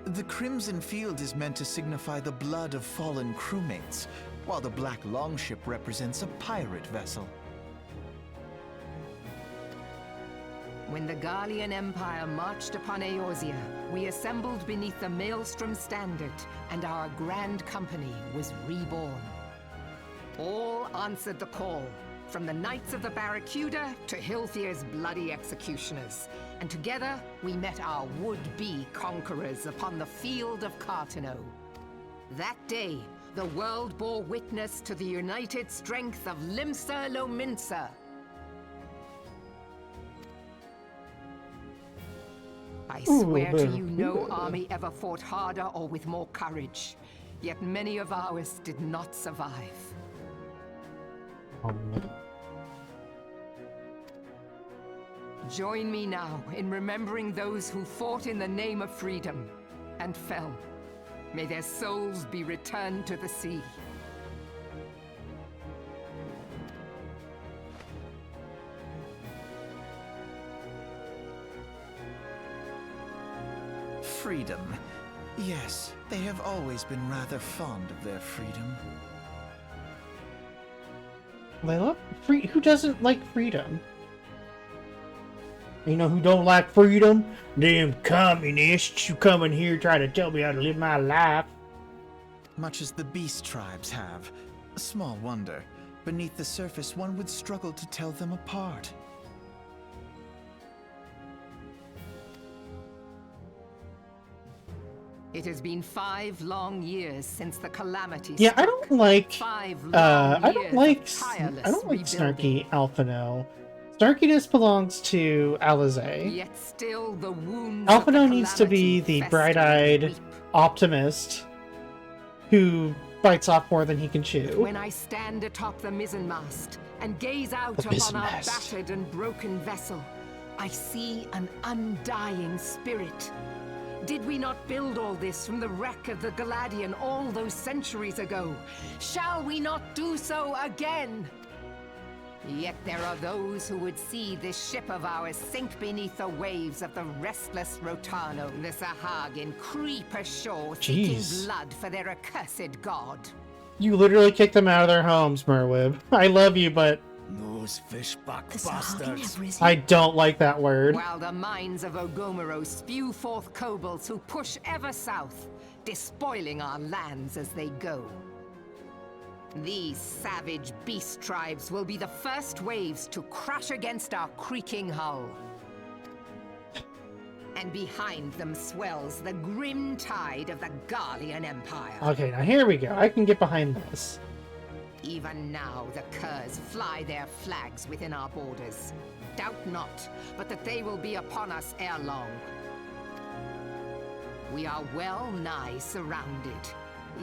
The Crimson Field is meant to signify the blood of fallen crewmates, while the Black Longship represents a pirate vessel. When the Gallian Empire marched upon Eorzea, we assembled beneath the Maelstrom standard, and our grand company was reborn. All answered the call, from the Knights of the Barracuda to Hilthier's bloody executioners. And together, we met our would-be conquerors upon the field of Cartano. That day, the world bore witness to the united strength of Limsa Lominsa. I swear to you, no army ever fought harder or with more courage. Yet many of ours did not survive. Join me now in remembering those who fought in the name of freedom and fell. May their souls be returned to the sea. Freedom. Yes, they have always been rather fond of their freedom. They love free. Who doesn't like freedom? You know who don't like freedom? Them communists who come in here try to tell me how to live my life. Much as the beast tribes have. Small wonder. Beneath the surface, one would struggle to tell them apart. It has been 5 long years since the calamity Yeah, I struck. don't like. 5 long I years don't like. of tireless I don't like rebuilding. snarky Alphino. Snarkiness belongs to Alizé. Yet still the wounds Alphino of the needs to be calamity the fester and bright-eyed weep. optimist who bites off more than he can chew. When I stand atop the mizzenmast and gaze out The upon our mizzenmast. battered and broken vessel, I see an undying spirit. Did we not build all this from the wreck of the Galadian all those centuries ago? Shall we not do so again? Yet there are those who would see this ship of ours sink beneath the waves of the restless Rotano. The Sahagin creep ashore seeking Jeez. blood for their accursed god. You literally kicked them out of their homes, Merwib. I love you, but Those fishback The Sahagin bastards. have risen. I don't like that word. While the mines of Ogomoro spew forth kobolds who push ever south, despoiling our lands as they go. These savage beast tribes will be the first waves to crash against our creaking hull. And behind them swells the grim tide of the Gallian Empire. Okay, now here we go. I can get behind this. Even now, the curs fly their flags within our borders. Doubt not, but that they will be upon us ere long. We are well nigh surrounded.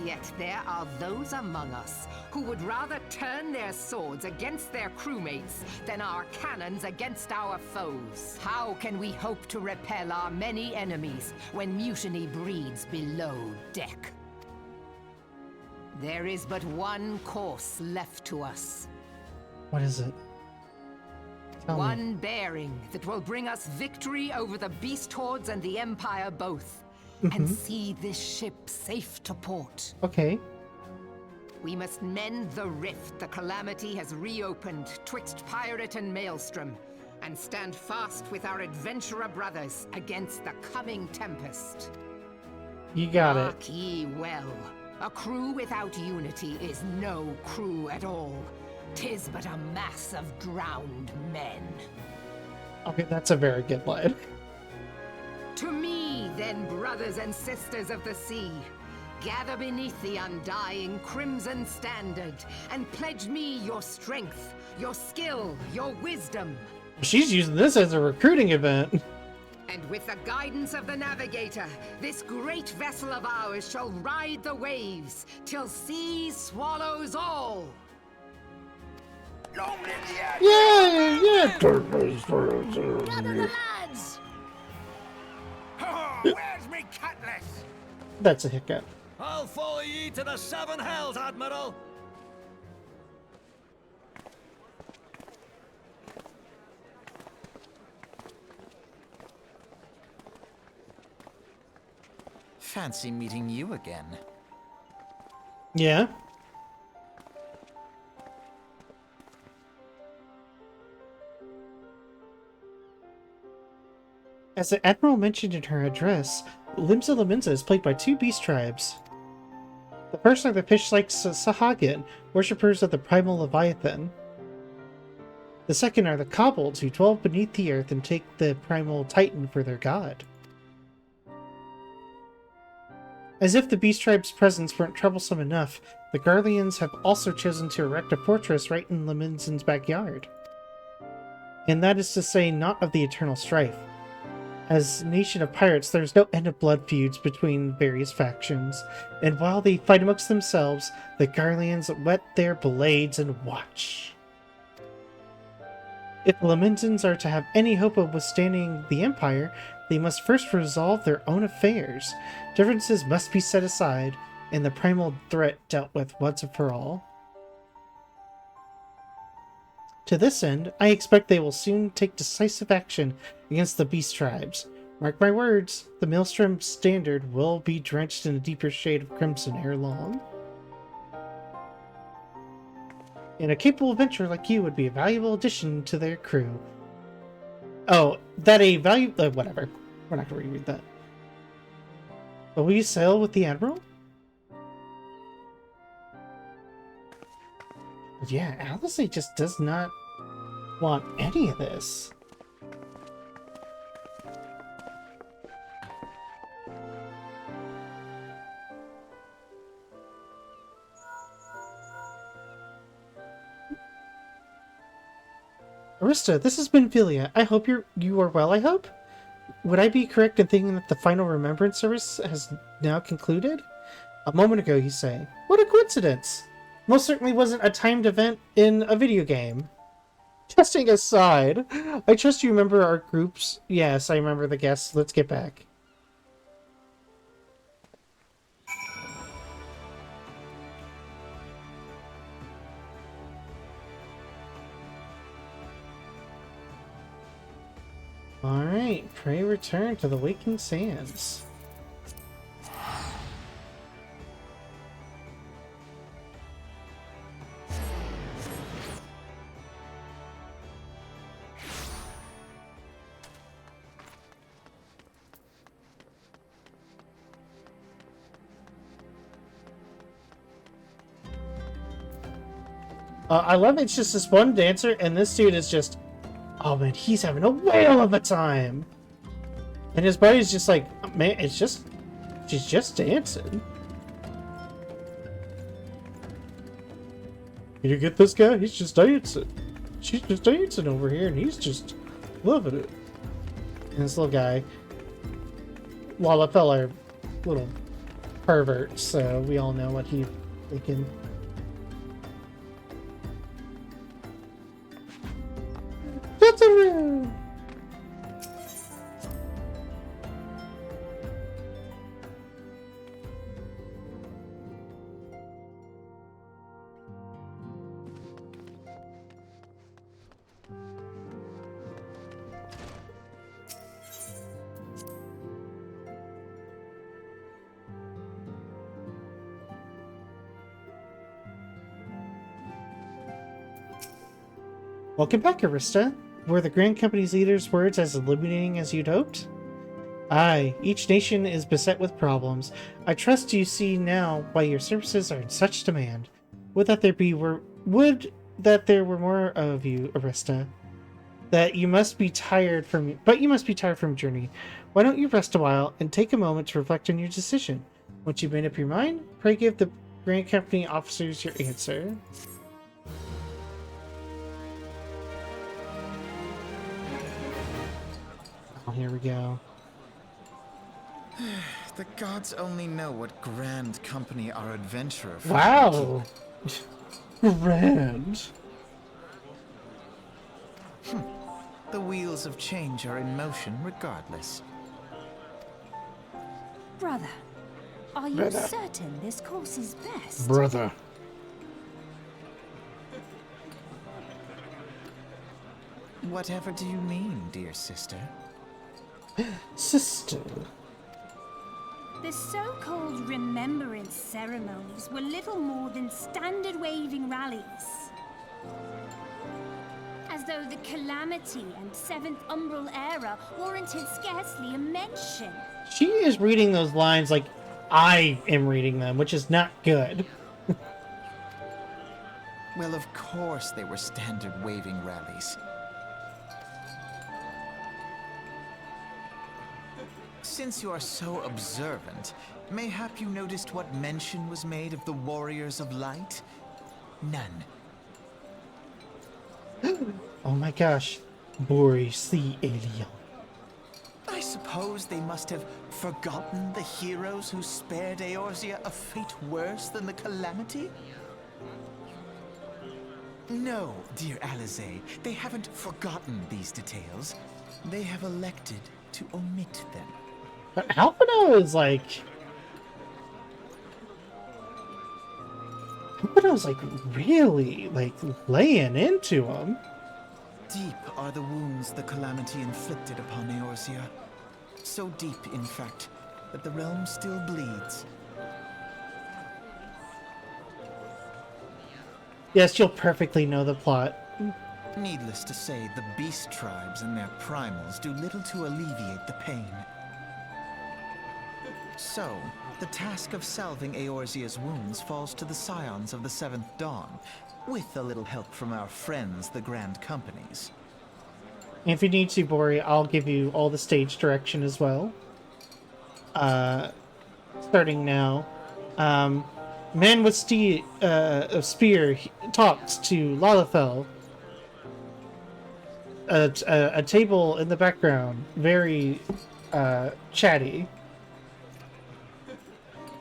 Yet there are those among us who would rather turn their swords against their crewmates than our cannons against our foes. How can we hope to repel our many enemies when mutiny breeds below deck? There is but one course left to us. What is it? Tell me. One bearing that will bring us victory over the beast hordes and the Empire both. And see this ship safe to port. Okay. We must mend the rift the Calamity has reopened twixt Pirate and Maelstrom, and stand fast with our adventurer brothers against the coming tempest. You got it. Mark ye well, a crew without unity is no crew at all. 'Tis but a mass of drowned men. Okay, that's a very good line. To me, then, brothers and sisters of the sea, Gather beneath the undying Crimson Standard and pledge me your strength, your skill, your wisdom. She's using this as a recruiting event. And with the guidance of the Navigator, this great vessel of ours shall ride the waves till sea swallows all. Long live the ad- Yeah. Gather the lads! Ha! Where's me cutlass? That's a hiccup. I'll follow ye to the seven hells, Admiral. Fancy meeting you again. Yeah. As the Admiral mentioned in her address, Limsa Laminza is plagued by two beast tribes. The first are the fish-like Sahagin, worshippers of the primal Leviathan. The second are the Kobolds, who dwell beneath the earth and take the primal Titan for their god. As if the beast tribe's presence weren't troublesome enough, the Garleans have also chosen to erect a fortress right in Laminzan's backyard. And that is to say, not of the eternal strife. As a nation of pirates, there's no end of blood feuds between various factions, and while they fight amongst themselves, the Garleans whet their blades and watch. If the Laminzans are to have any hope of withstanding the Empire, they must first resolve their own affairs. Differences must be set aside, and the primal threat dealt with once and for all. To this end, I expect they will soon take decisive action against the beast tribes. Mark my words, the Maelstrom Standard will be drenched in a deeper shade of crimson ere long. And a capable adventurer like you would be a valuable addition to their crew. Oh, that a value... whatever. We're not going to reread that. But will you sail with the Admiral? But yeah, Alice just does not want any of this. Arista, this has been Philia. I hope you are well, I hope? Would I be correct in thinking that the final remembrance service has now concluded? A moment ago, you say. What a coincidence! Most certainly wasn't a timed event in a video game. Testing aside, I trust you remember our groups. Yes, I remember the guests. Let's get back. Alright, pray return to the Waking Sands. I love it's just this one dancer, and this dude is just... Oh man, he's having a whale of a time! And his buddy's just like, man, it's just... She's just dancing. You get this guy? He's just dancing. She's just dancing over here, and he's just loving it. And this little guy... Lalafell are little perverts, so we all know what he's thinking. That's a real... Welcome back, Arista. Were the Grand Company's leaders' words as illuminating as you'd hoped? Aye, each nation is beset with problems. I trust you see now why your services are in such demand. Would that there were more of you, Arista. But you must be tired from journey. Why don't you rest a while and take a moment to reflect on your decision? Once you've made up your mind, pray give the Grand Company officers your answer. Oh, here we go. The gods only know what grand company our adventurer from Wow! Grand. The wheels of change are in motion regardless. Brother, are you Brother. certain this course is best? Brother. Whatever do you mean, dear sister? Sister. The so-called remembrance ceremonies were little more than standard waving rallies. As though the Calamity and Seventh Umbral Era warranted scarcely a mention. She is reading those lines like I am reading them, which is not good. Well, of course they were standard waving rallies. Since you are so observant, mayhap you noticed what mention was made of the Warriors of Light? None. Oh my gosh. Boris the alien. I suppose they must have forgotten the heroes who spared Eorzea a fate worse than the Calamity? No, dear Alize, they haven't forgotten these details. They have elected to omit them. But Alphino is like... Alphino's like really like laying into him. Deep are the wounds the Calamity inflicted upon Eorzea. So deep, in fact, that the realm still bleeds. Yes, you'll perfectly know the plot. Needless to say, the beast tribes and their primals do little to alleviate the pain. So, the task of salving Eorzea's wounds falls to the scions of the Seventh Dawn, with a little help from our friends, the Grand Companies. If you need to, Bori, I'll give you all the stage direction as well. Starting now. Man with spear talks to Lalafell. A table in the background, very chatty.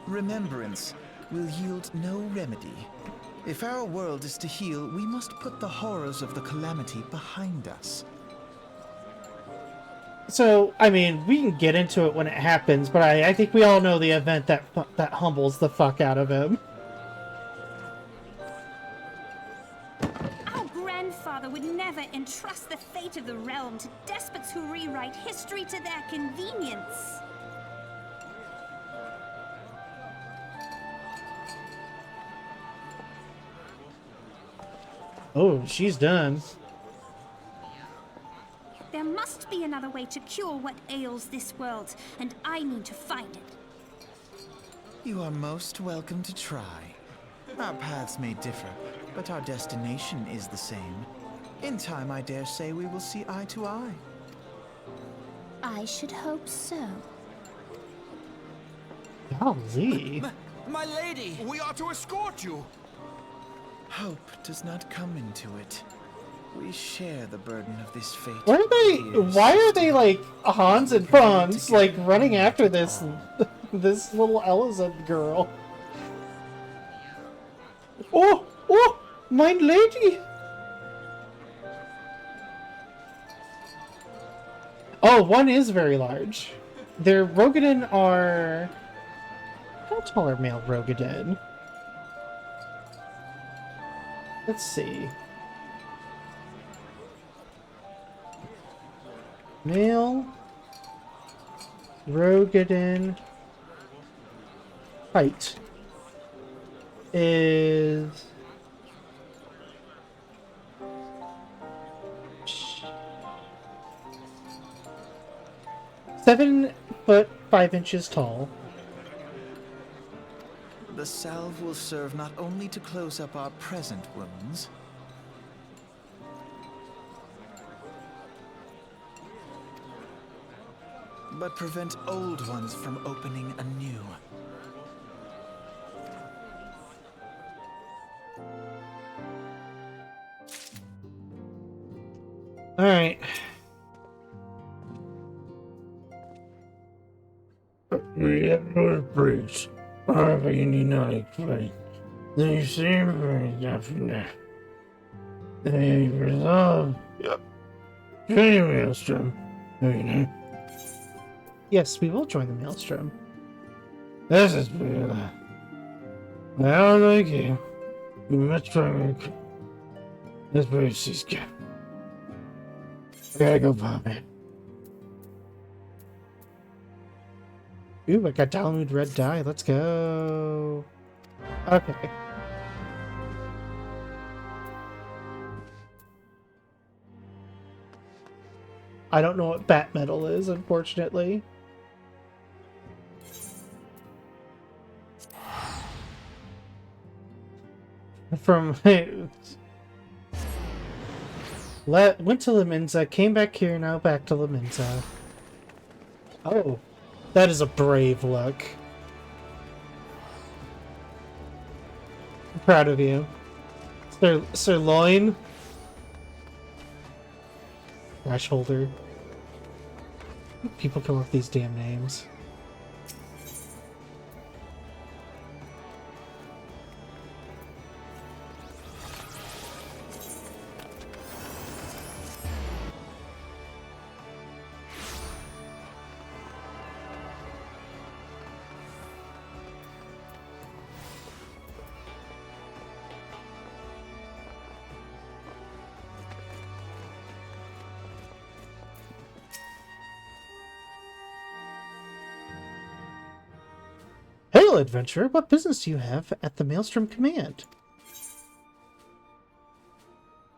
Remembrance will yield no remedy. If our world is to heal, we must put the horrors of the Calamity behind us. So, I mean, we can get into it when it happens, but I think we all know the event that humbles the fuck out of him. Our grandfather would never entrust the fate of the realm to despots who rewrite history to their convenience. Oh, she's done. There must be another way to cure what ails this world, and I need to find it. You are most welcome to try. Our paths may differ, but our destination is the same. In time, I dare say we will see eye to eye. I should hope so. Golly. My lady! We are to escort you. Hope does not come into it. We share the burden of this fate. Why are they like Hans and Franz like running after this little Elizabeth girl? Oh, my lady! Oh, one is very large. Their Rogadin are... How tall are male Rogadin? Let's see. Male Rogadin height is 7 foot 5 inches tall. The salve will serve not only to close up our present wounds, but prevent old ones from opening anew. Alright. We have no breach. Having united fight. They seem very definite. They resolve. Join the Maelstrom. Yes, we will join the Maelstrom. This is good. I don't like you. You much stronger. This brave she's good. I gotta go, Poppy. Ooh, I got Dalamud red dye. Let's go. Okay. I don't know what bat metal is, unfortunately. From went to Laminza, came back here, now back to Laminza. Oh, that is a brave look. I'm proud of you, Sirloin. Rash holder. People come up with these damn names. Hail, adventurer! What business do you have at the Maelstrom Command?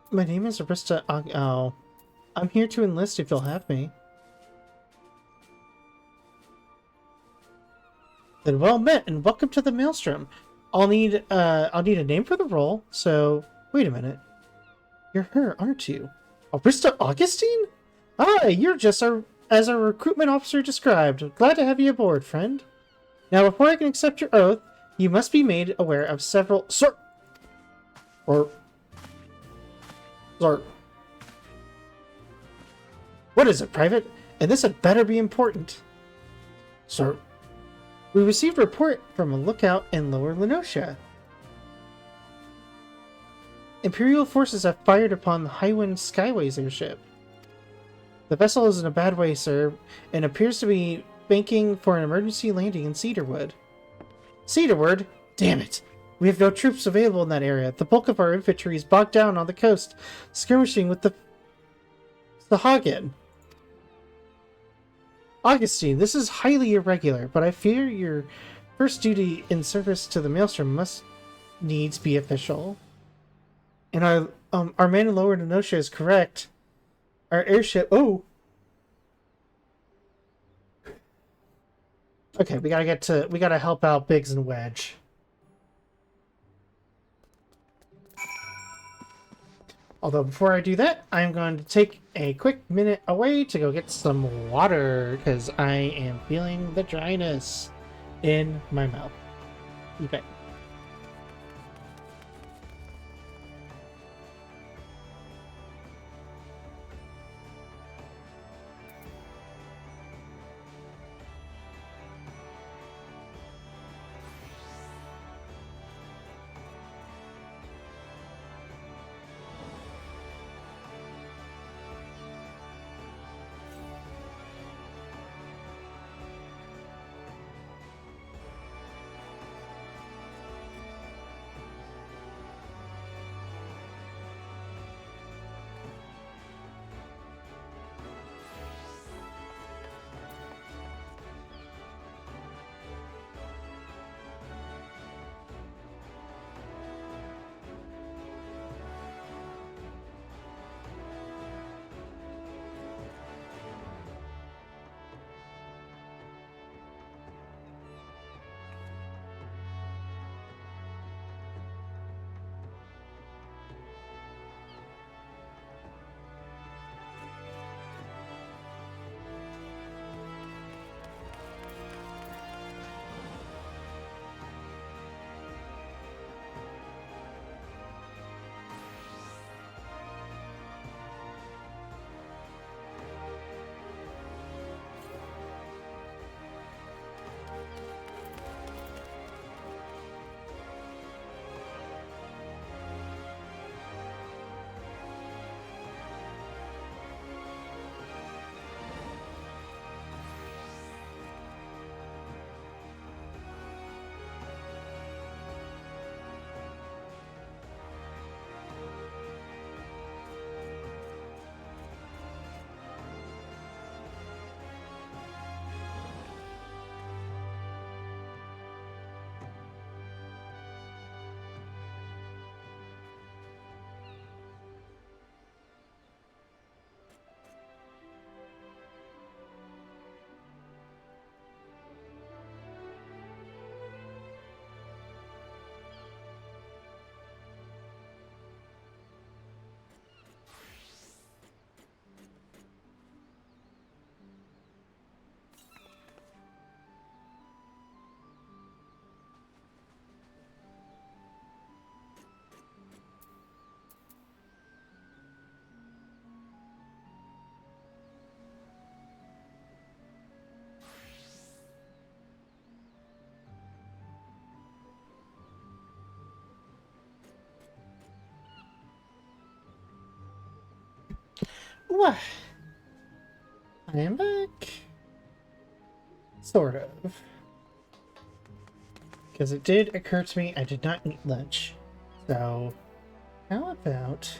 My name is Arista. Oh, I'm here to enlist if you'll have me. Then well met, and welcome to the Maelstrom. I'll need a name for the role. So wait a minute, you're her, aren't you? Arista Augustine? Ah, you're just as our recruitment officer described. Glad to have you aboard, friend. Now, before I can accept your oath, you must be made aware of several... Sir! Or... Sir. What is it, Private? And this had better be important. Sir. We received a report from a lookout in Lower Lenosha. Imperial forces have fired upon the Highwind Skyways airship. The vessel is in a bad way, sir, and appears to be banking for an emergency landing in Cedarwood. Cedarwood? Damn it! We have no troops available in that area. The bulk of our infantry is bogged down on the coast, skirmishing with the Hagen. Augustine, this is highly irregular, but I fear your first duty in service to the Maelstrom must needs be official. And our man in Lower Nenosha is correct. Our airship... Oh! Okay, we gotta help out Biggs and Wedge. Although before I do that, I'm going to take a quick minute away to go get some water, because I am feeling the dryness in my mouth. Okay. What? I am back. Sort of. Because it did occur to me I did not eat lunch. So, how about...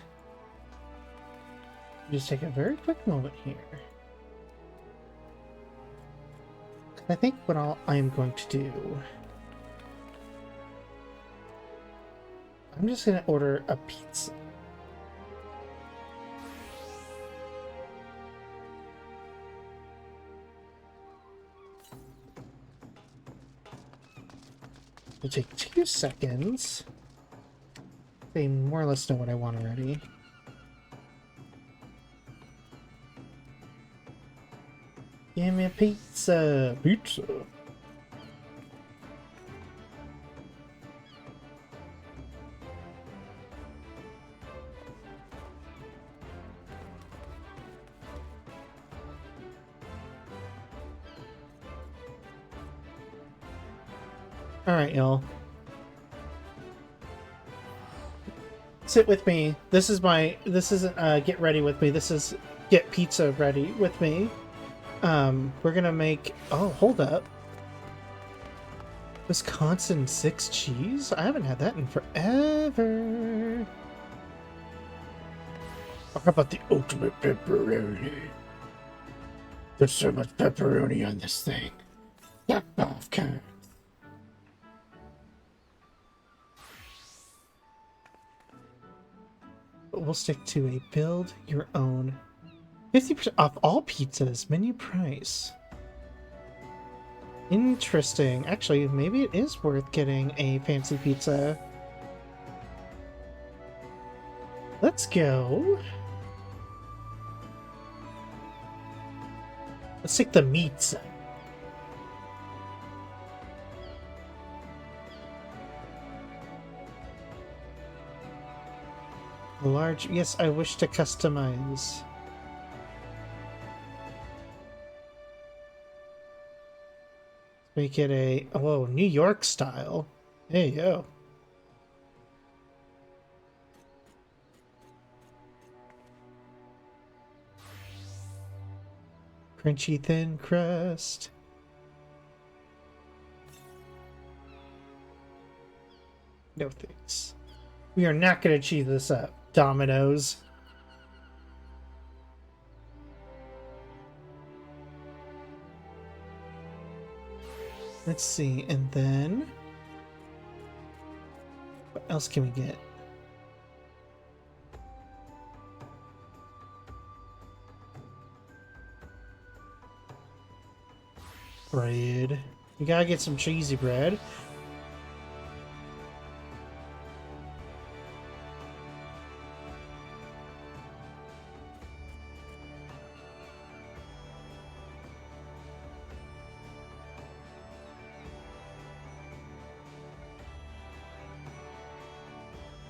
just take a very quick moment here. I think what I am going to do... I'm just going to order a pizza. It'll take 2 seconds. They more or less know what I want already. Give me a pizza! Pizza! Alright, y'all. Sit with me. This isn't get ready with me. This is get pizza ready with me. We're gonna make... oh, hold up. Wisconsin 6 cheese? I haven't had that in forever. How about the ultimate pepperoni? There's so much pepperoni on this thing. Get off, can. We'll stick to a build your own. 50% off all pizzas, menu price. Interesting. Actually, maybe it is worth getting a fancy pizza. Let's go. Let's take the meats. Large, yes, I wish to customize. Make it a, whoa, New York style. There you go. Crunchy thin crust. No thanks. We are not going to cheese this up. Dominoes. Let's see, and then what else can we get? Bread. We gotta get some cheesy bread.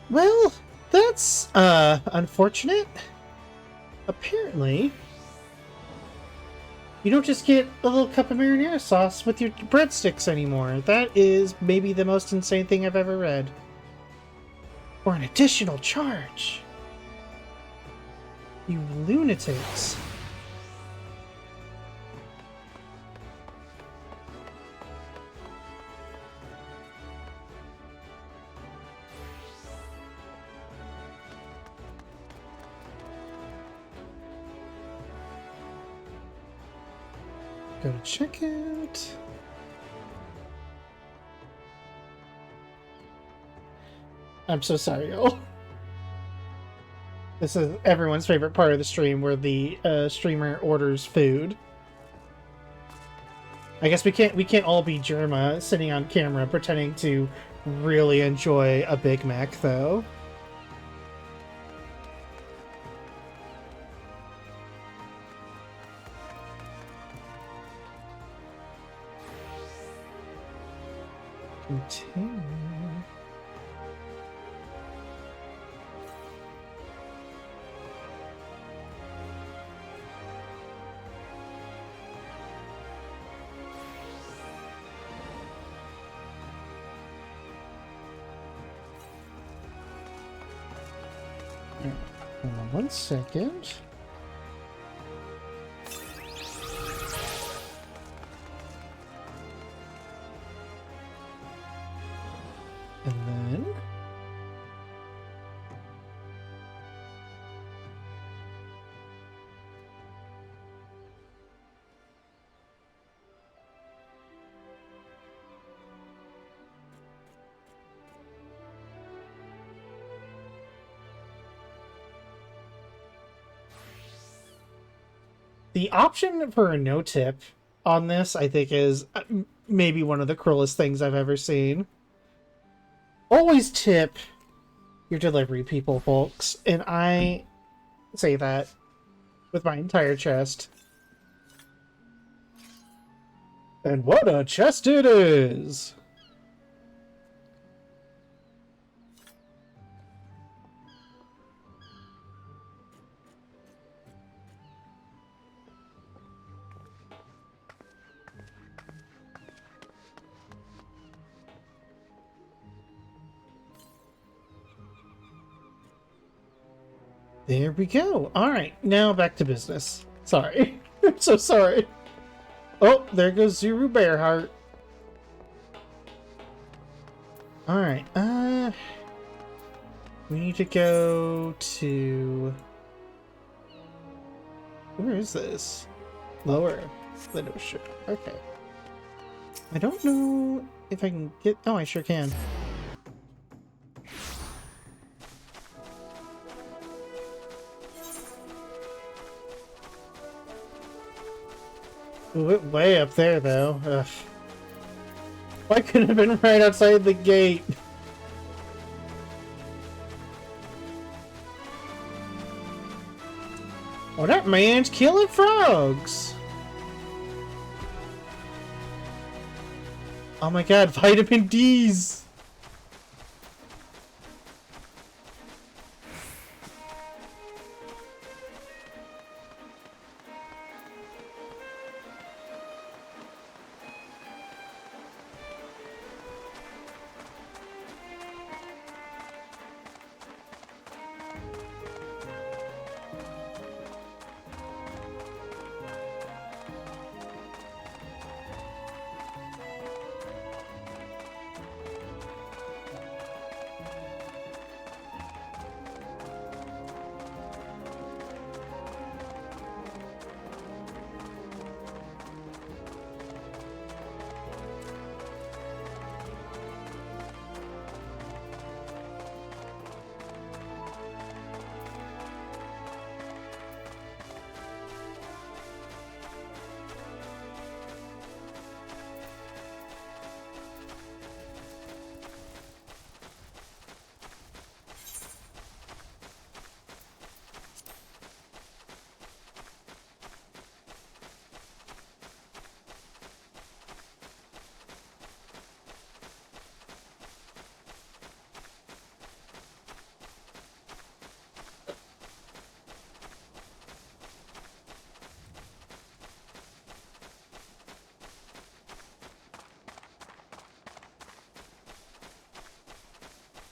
Well, that's, unfortunate. Apparently, you don't just get a little cup of marinara sauce with your breadsticks anymore. That is maybe the most insane thing I've ever read. Or an additional charge. You lunatics. Go to checkout. I'm so sorry, y'all. This is everyone's favorite part of the stream, where the streamer orders food. I guess we can't all be Germa sitting on camera pretending to really enjoy a Big Mac, though. Continue. Hold on 1 second. The option for a no tip on this, I think, is maybe one of the cruelest things I've ever seen. Always tip your delivery people, folks. And I say that with my entire chest. And what a chest it is! There we go. Alright, now back to business. Sorry. I'm so sorry. Oh, there goes Zuru Bearheart. Alright, we need to go to... Where is this? Lower. Little Okay. I don't know if I can get... Oh, I sure can. Ooh, it way up there, though. Ugh. Why couldn't it have been right outside the gate? Oh, that man's killing frogs! Oh my god, vitamin D's!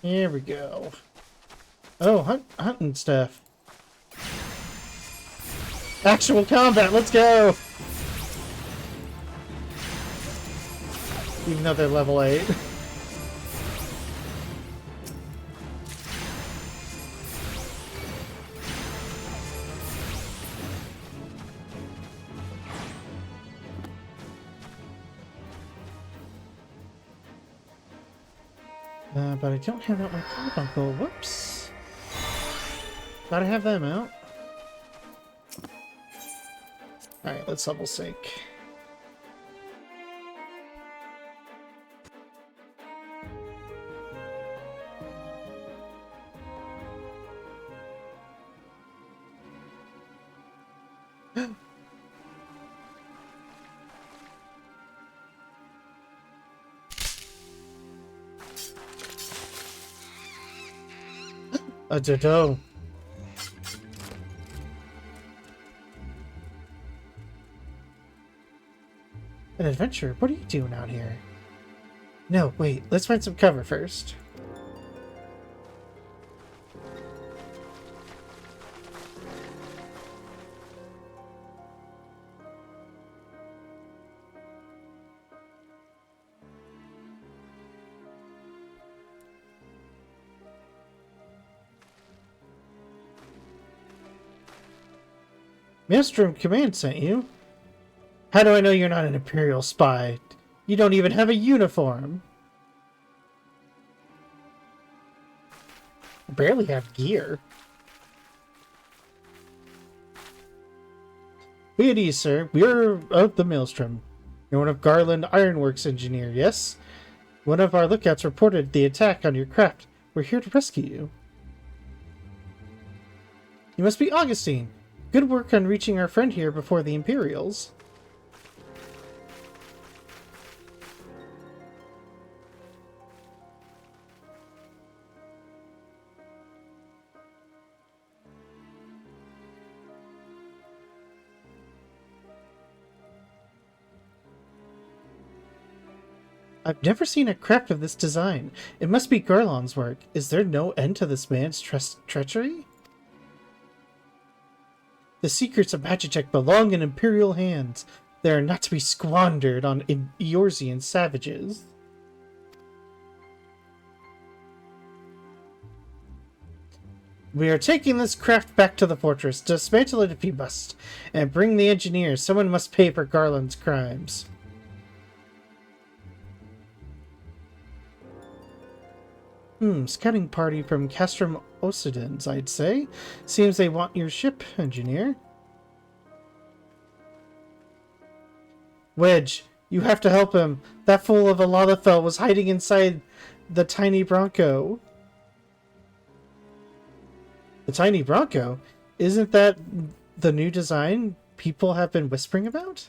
Here we go. Oh, hunting stuff. Actual combat, let's go! Even though they're level 8. But I don't have out my carbuncle. Whoops. Gotta have them out. Alright, let's level sync. A dodo. An adventure? What are you doing out here? No, wait. Let's find some cover first. Maelstrom Command sent you? How do I know you're not an Imperial spy? You don't even have a uniform. You barely have gear. Be at ease, sir. We're of the Maelstrom. You're one of Garland Ironworks engineer, yes? One of our lookouts reported the attack on your craft. We're here to rescue you. You must be Augustine. Good work on reaching our friend here before the Imperials. I've never seen a craft of this design. It must be Garland's work. Is there no end to this man's treachery? The secrets of Magitech belong in Imperial hands. They are not to be squandered on Eorzean savages. We are taking this craft back to the fortress. Dismantle it if you must. And bring the engineers. Someone must pay for Garland's crimes. Scouting party from Castrum Occidens, I'd say. Seems they want your ship, engineer. Wedge, you have to help him. That fool of a Lalafell was hiding inside the tiny Bronco. The tiny Bronco? Isn't that the new design people have been whispering about?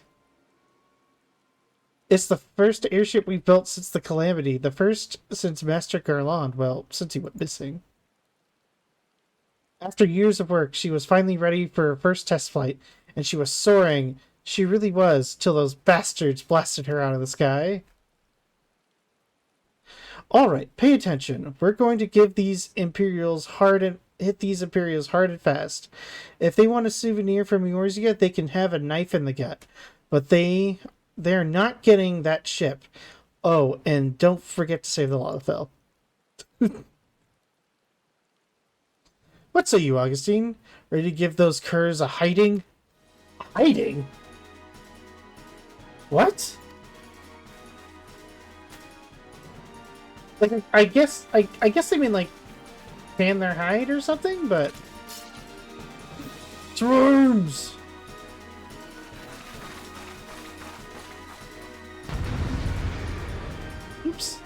It's the first airship we've built since the Calamity. The first since Master Garland. Well, since he went missing. After years of work, she was finally ready for her first test flight. And she was soaring. She really was, till those bastards blasted her out of the sky. Alright, pay attention. We're going to give these Imperials hit these Imperials hard and fast. If they want a souvenir from Eorzea, they can have a knife in the gut. But they're not getting that ship. Oh, and don't forget to save the Lalafell. What say you, Augustine? Ready to give those curs a hiding? Hiding? What? Like, I guess they mean like tan their hide or something, but Swarms! Oops.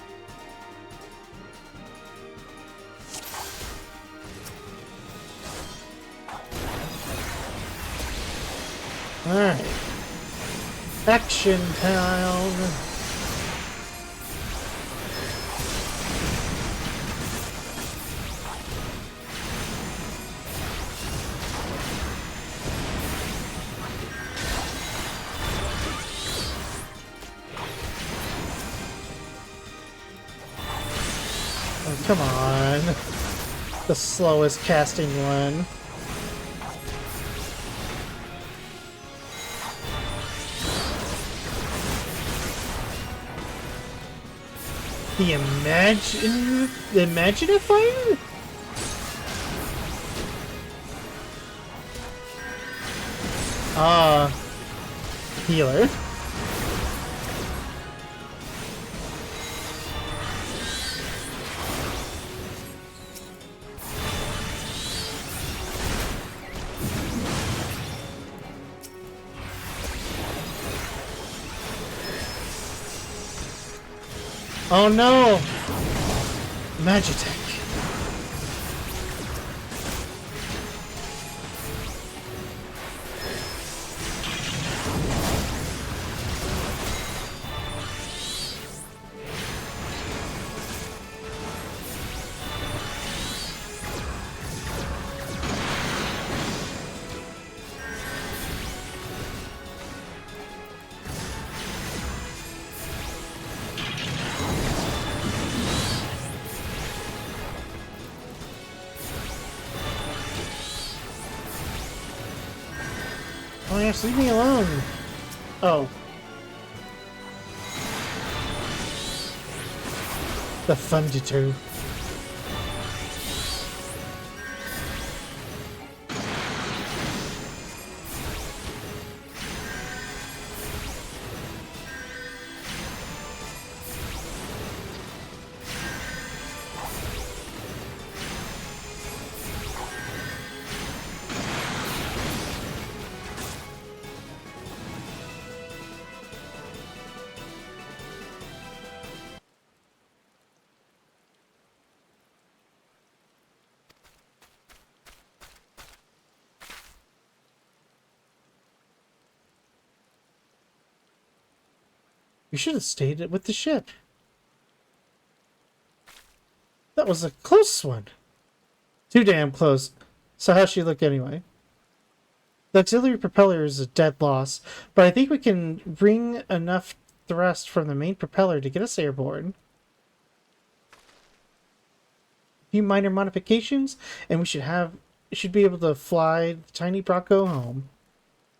Alright. Action time! Oh, come on. The slowest casting one. The Imaginifier? Healer. Oh no! Magitech. Oh yes, leave me alone. Oh. The Funditor. You should have stayed with the ship. That was a close one. Too damn close. So how's she look anyway? The auxiliary propeller is a dead loss, but I think we can bring enough thrust from the main propeller to get us airborne. A few minor modifications, and we should be able to fly the tiny Bronco home.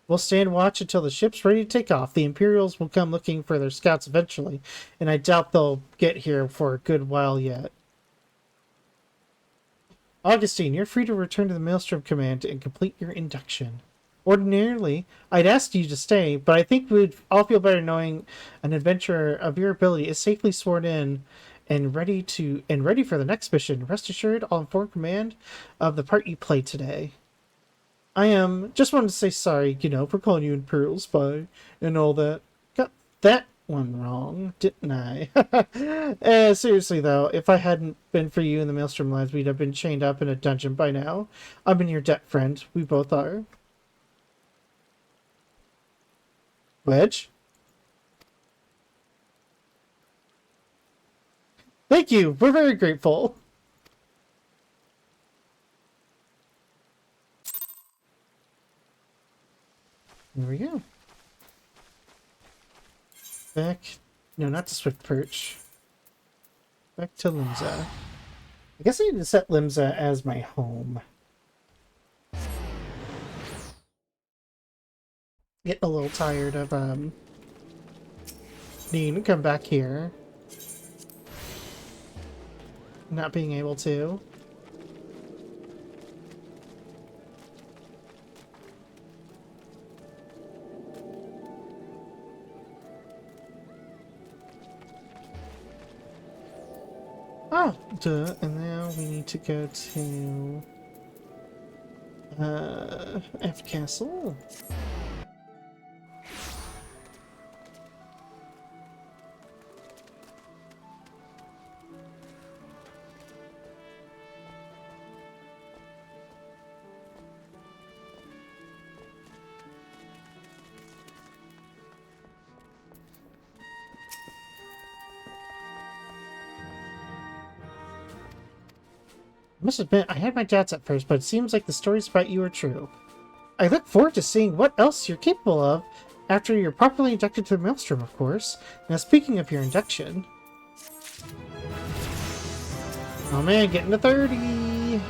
We'll stand watch until the ship's ready to take off. The Imperials will come looking for their scouts eventually, and I doubt they'll get here for a good while yet. Augustine, you're free to return to the Maelstrom Command and complete your induction. Ordinarily, I'd ask you to stay, but I think we'd all feel better knowing an adventurer of your ability is safely sworn in and ready for the next mission. Rest assured, I'll inform command of the part you played today. Just wanted to say sorry, for calling you Imperial Spy and all that. Got that one wrong, didn't I? Seriously though, if I hadn't been for you in the Maelstrom Lands, we'd have been chained up in a dungeon by now. I'm in your debt, friend. We both are. Wedge? Thank you. We're very grateful. There we go. Back. No, not to Swift Perch. Back to Limsa. I guess I need to set Limsa as my home. Getting a little tired of needing to come back here. Not being able to. Oh, duh. And now we need to go to F Castle. I must admit, I had my doubts at first, but it seems like the stories about you are true. I look forward to seeing what else you're capable of after you're properly inducted to the Maelstrom, of course. Now, speaking of your induction... Oh man, getting to 30!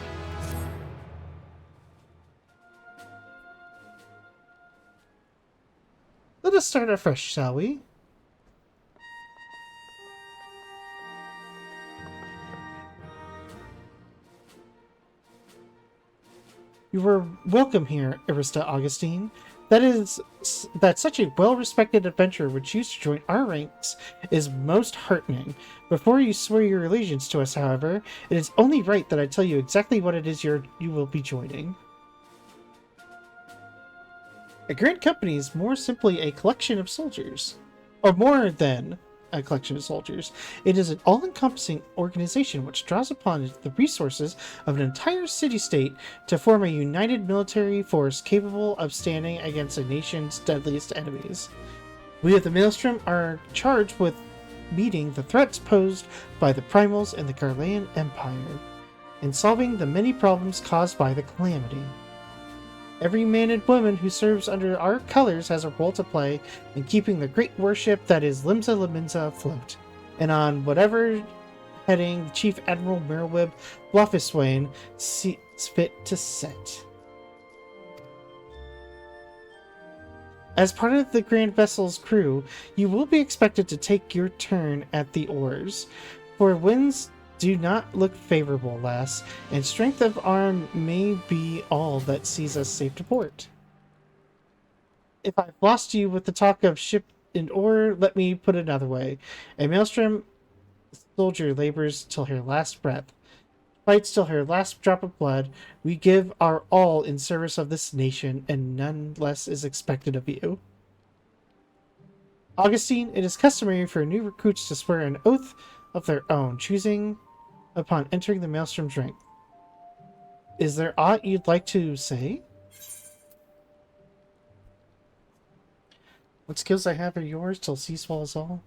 Let us start afresh, shall we? You were welcome here, Arista Augustine. That such a well-respected adventurer would choose to join our ranks is most heartening. Before you swear your allegiance to us, however, it is only right that I tell you exactly what it is you will be joining. A grand company is more simply a collection of soldiers. Or more than a collection of soldiers. It is an all-encompassing organization which draws upon the resources of an entire city-state to form a united military force capable of standing against a nation's deadliest enemies. We of the Maelstrom are charged with meeting the threats posed by the Primals and the Garlean Empire, and solving the many problems caused by the Calamity. Every man and woman who serves under our colors has a role to play in keeping the great warship that is Limsa Laminsa afloat, and on whatever heading Chief Admiral Merwib Blofiswain sees fit to set. As part of the Grand Vessel's crew, you will be expected to take your turn at the oars, for winds do not look favorable, lass, and strength of arm may be all that sees us safe to port. If I've lost you with the talk of ship and oar, let me put it another way. A Maelstrom soldier labors till her last breath, fights till her last drop of blood. We give our all in service of this nation, and none less is expected of you. Augustine, it is customary for new recruits to swear an oath of their own, choosing upon entering the Maelstrom's rank. Is there aught you'd like to say? What skills I have are yours till sea swallows all?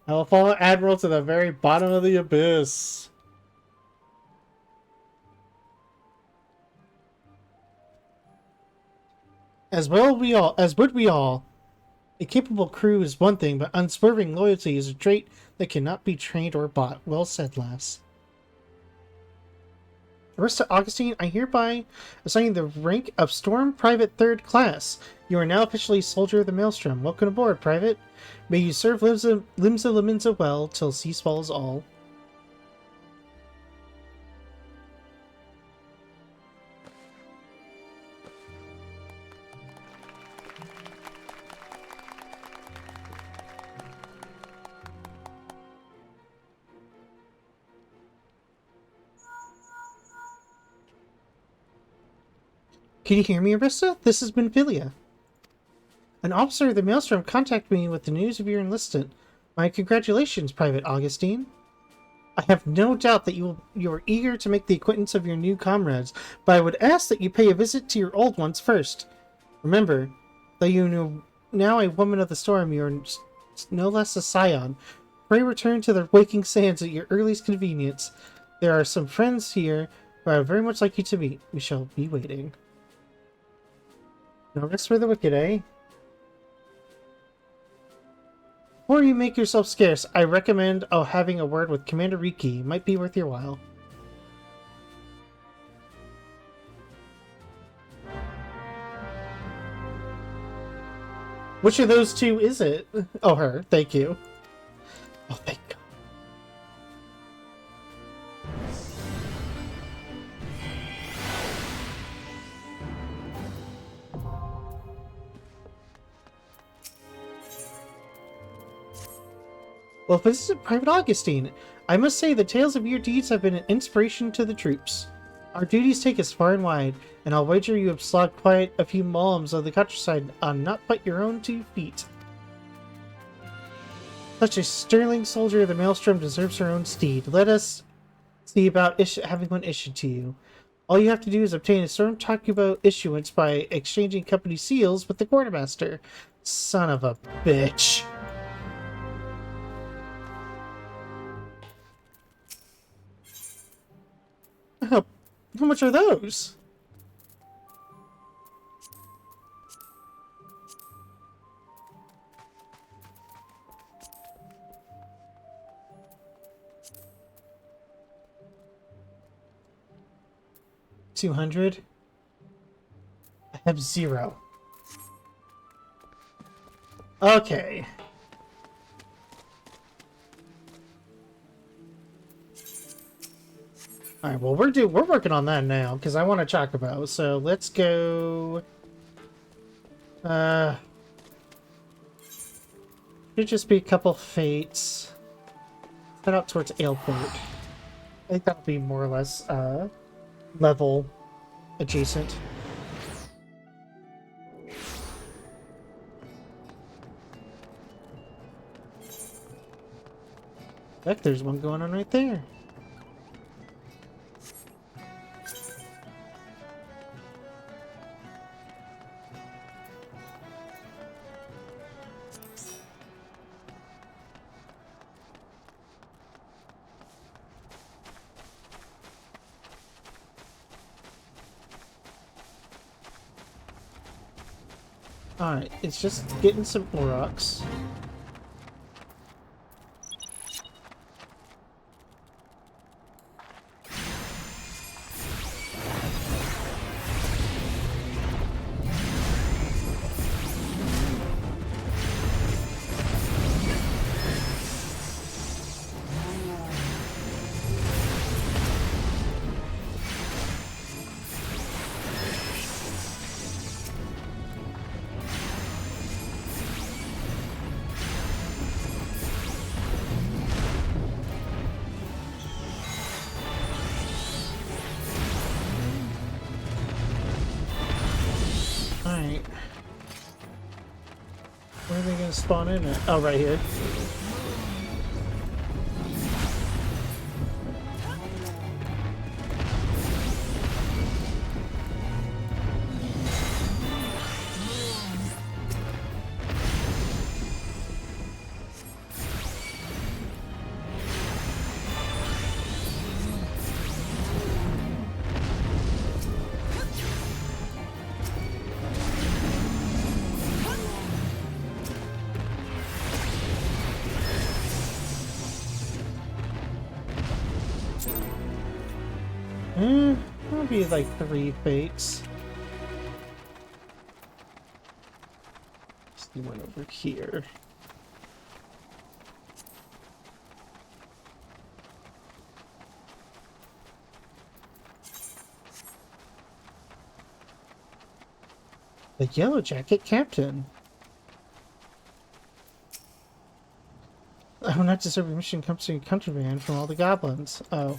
I will follow Admiral to the very bottom of the abyss. As would we all. A capable crew is one thing, but unswerving loyalty is a trait that cannot be trained or bought. Well said, lass. Arista Augustine, I hereby assign you the rank of Storm Private 3rd Class. You are now officially Soldier of the Maelstrom. Welcome aboard, Private. May you serve Limsa Laminza well till sea swallows all. Can you hear me, Arista? This has been Philia. An officer of the Maelstrom contacted me with the news of your enlistment. My congratulations, Private Augustine. I have no doubt that you are eager to make the acquaintance of your new comrades, but I would ask that you pay a visit to your old ones first. Remember, though you are now a woman of the storm, you are no less a scion. Pray return to the waking sands at your earliest convenience. There are some friends here who I would very much like you to meet. We shall be waiting. No rest for the wicked, eh? Before you make yourself scarce, I recommend having a word with Commander Riki. Might be worth your while. Which of those two is it? Oh, her. Thank you. Oh, thank God. Well, if this isn't Private Augustine, I must say the tales of your deeds have been an inspiration to the troops. Our duties take us far and wide, and I'll wager you have slogged quite a few malms of the countryside on not but your own 2 feet. Such a sterling soldier of the Maelstrom deserves her own steed. Let us see about having one issued to you. All you have to do is obtain a Storm Takubo issuance by exchanging company seals with the quartermaster. Son of a bitch. How much are those? $200. I have 0. Okay. Alright, well we're working on that now, because I want to Chocobo. So let's go... Should just be a couple fates. Head out towards Aleport. I think that'll be more or less, level adjacent. Heck, there's one going on right there. Alright, it's just getting some Aurochs. Where are they gonna spawn in at? Oh, right here. be like 3 fates. Just one over here. The Yellow Jacket Captain. I will not deserve a mission comes to contraband from all the goblins. Oh.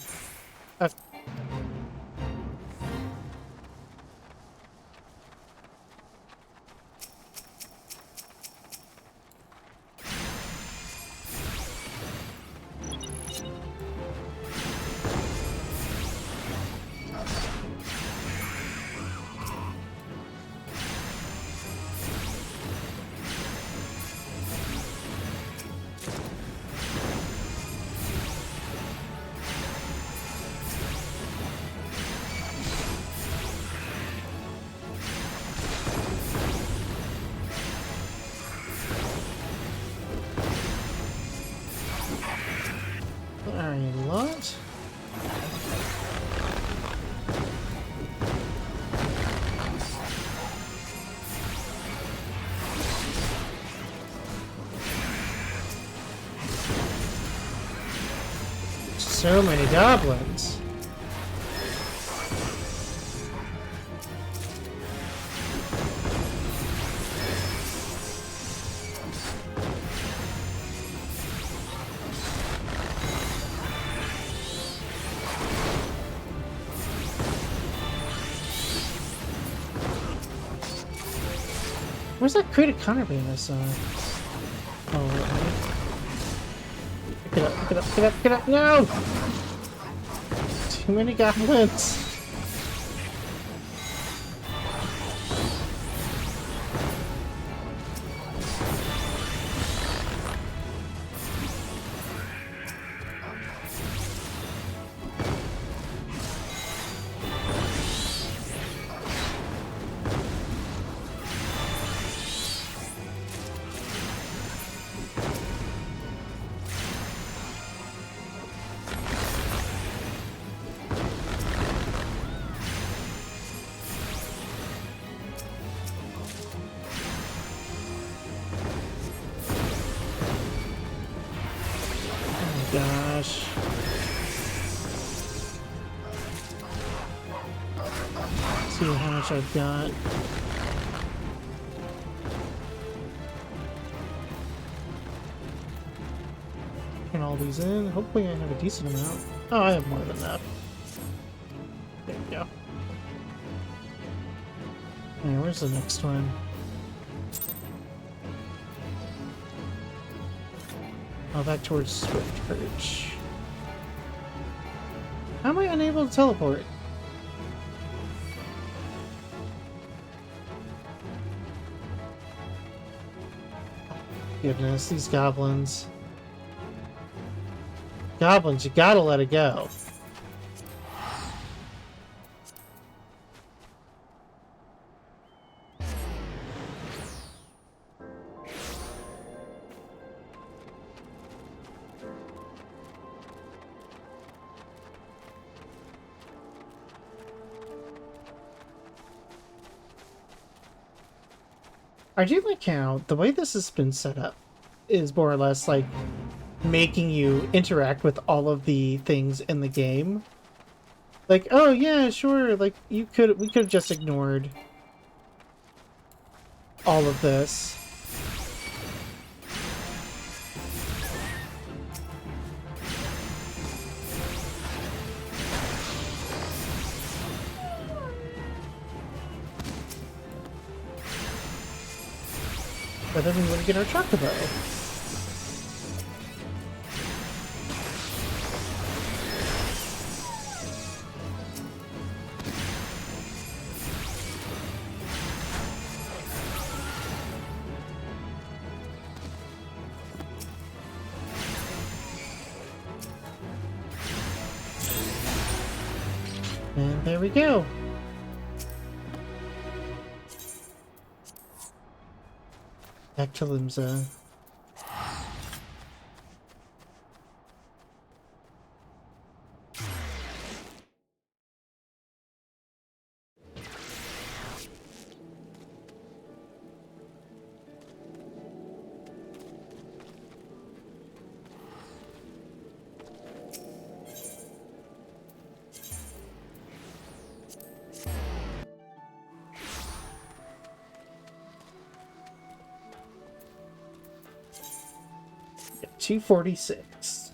Alright, lot. So many goblins. Where's that crated contraband I saw? Oh, pick it up, pick it up, pick it up, pick it up, no! Too many goblins. Gosh. See how much I've got. Put all these in. Hopefully I have a decent amount. Oh, I have more than that. There we go. Alright, where's the next one? Oh, back towards Swift Perch. How am I unable to teleport? Goodness, these goblins. Goblins, you gotta let it go. I do like how the way this has been set up is more or less like making you interact with all of the things in the game. Like, oh yeah, sure, like we could have just ignored all of this. But then we wouldn't get our chocobo. And there we go. Back to Limsa. 246.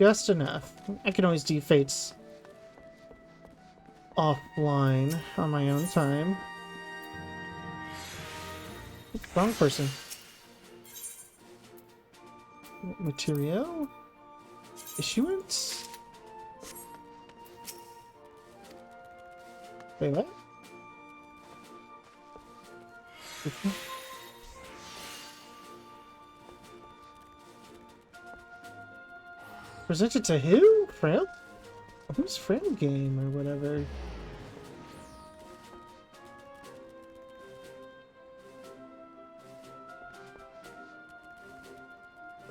Just enough. I can always do fates offline on my own time. Wrong person. Material? Issuance? Wait, what? Presented to who? Frail? Who's Frail Game or whatever?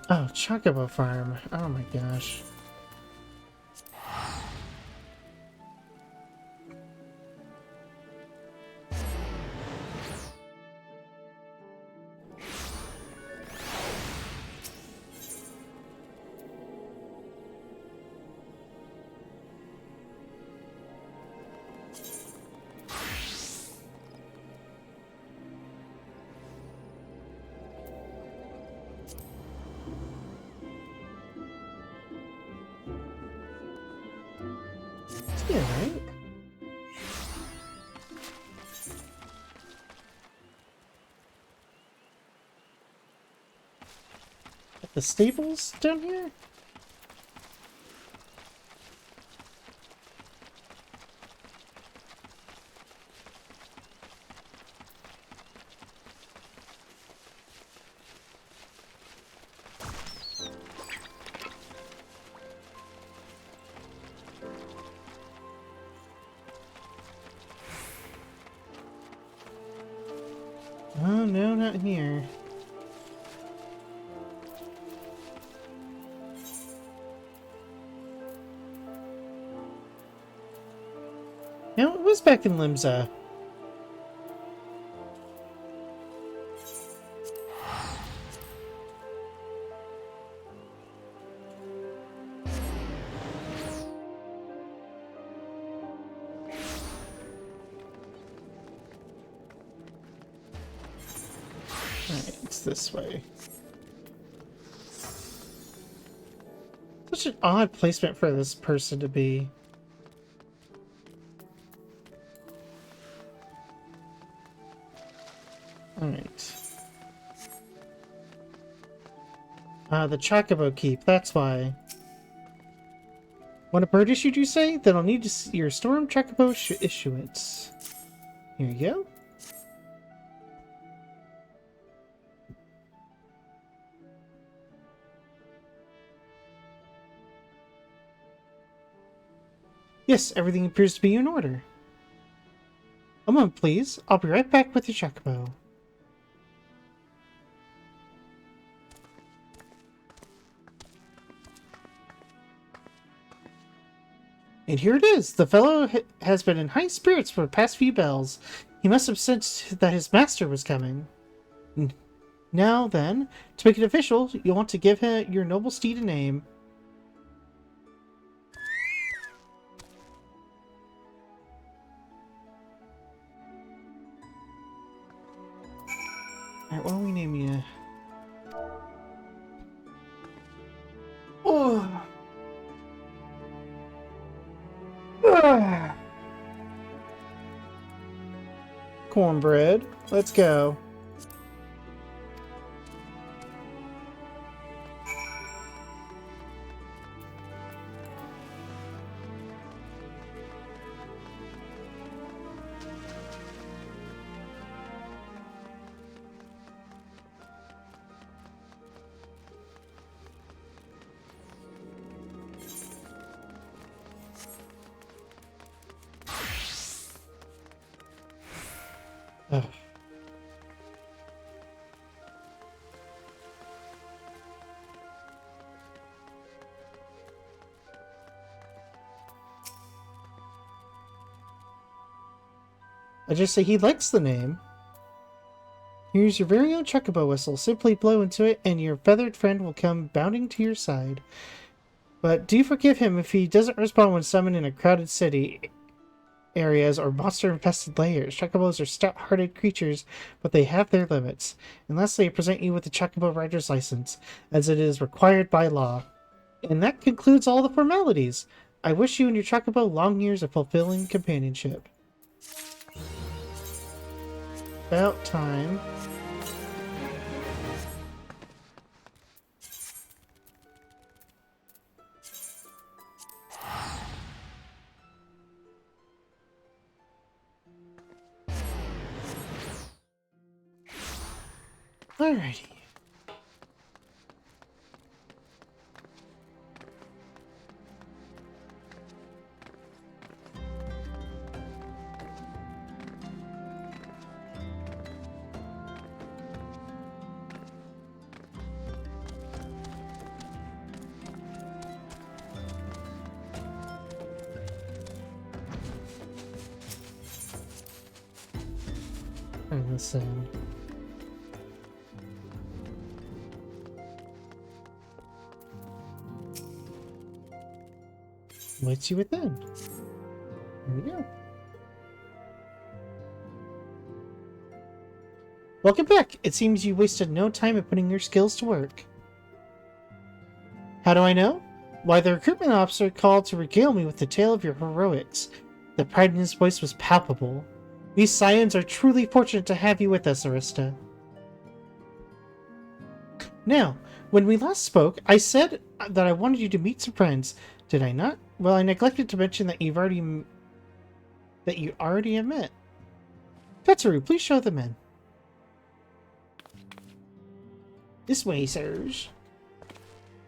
Oh, Chocobo Farm. Oh my gosh. Yeah, right? At the stables down here? Oh, no, not here. No, it was back in Limsa. Alright, it's this way. Such an odd placement for this person to be. Alright. The Chocobo Keep, that's why. Want a bird issued, you say? Then I'll need to see your Storm Chocobo issuance. Here you go. Yes, everything appears to be in order. A moment, please. I'll be right back with your Chocobo. And here it is. The fellow has been in high spirits for the past few bells. He must have sensed that his master was coming. Now then, to make it official, you'll want to give your noble steed a name. Alright, what do we name you? Oh! Cornbread. Let's go. Ugh. I just say he likes the name. Here's your very own Chocobo whistle. Simply blow into it and your feathered friend will come bounding to your side. But do forgive him if he doesn't respond when summoned in a crowded city. areas or monster-infested layers. Chocobos are stout-hearted creatures, but they have their limits, unless they present you with a Chocobo Rider's license, as it is required by law. And that concludes all the formalities. I wish you and your Chocobo long years of fulfilling companionship. About time. Alrighty. And listen. Waits you within. Here we go. Welcome back. It seems you wasted no time in putting your skills to work. How do I know? Why, the recruitment officer called to regale me with the tale of your heroics. The pride in his voice was palpable. We Scions are truly fortunate to have you with us, Arista. Now, when we last spoke, I said that I wanted you to meet some friends. Did I not? Well, I neglected to mention that you already have met. Petsaru, please show them in. This way, sirs.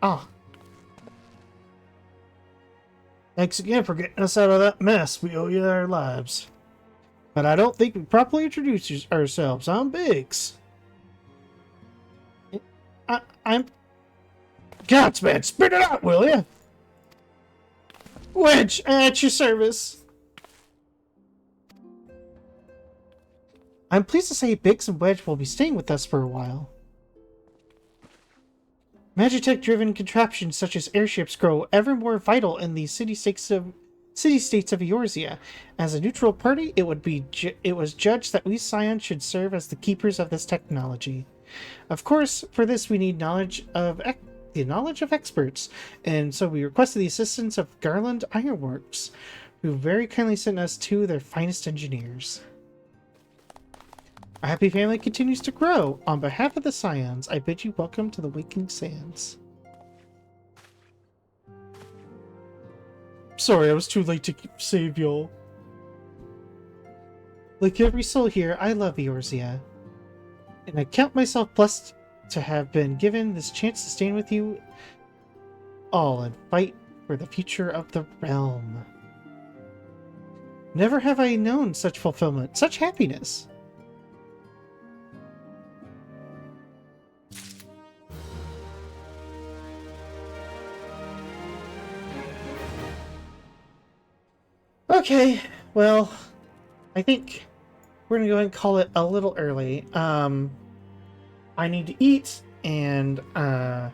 Ah. Thanks again for getting us out of that mess. We owe you our lives. But I don't think we properly introduced ourselves. I'm Biggs. I'm... Gods, man, spit it out, will ya? Wedge, at your service. I'm pleased to say Biggs and Wedge will be staying with us for a while. Magitech-driven contraptions such as airships grow ever more vital in the city-states of Eorzea. As a neutral party, it was judged that we Scions should serve as the keepers of this technology. Of course, for this we need the knowledge of experts, and so we requested the assistance of Garland Ironworks, who very kindly sent us two of their finest engineers. Our happy family continues to grow. On behalf of the Scions, I bid you welcome to the Waking Sands. Sorry, I was too late to save y'all. Like every soul here, I love Eorzea, and I count myself blessed to have been given this chance to stand with you all and fight for the future of the realm. Never have I known such fulfillment, such happiness. Okay, well, I think we're gonna go ahead and call it a little early. I need to eat, and I'm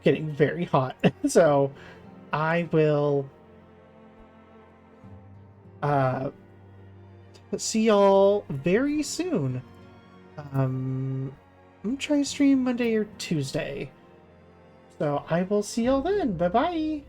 getting very hot, so I will see y'all very soon. I'm gonna try to stream Monday or Tuesday, so I will see y'all then. Bye bye.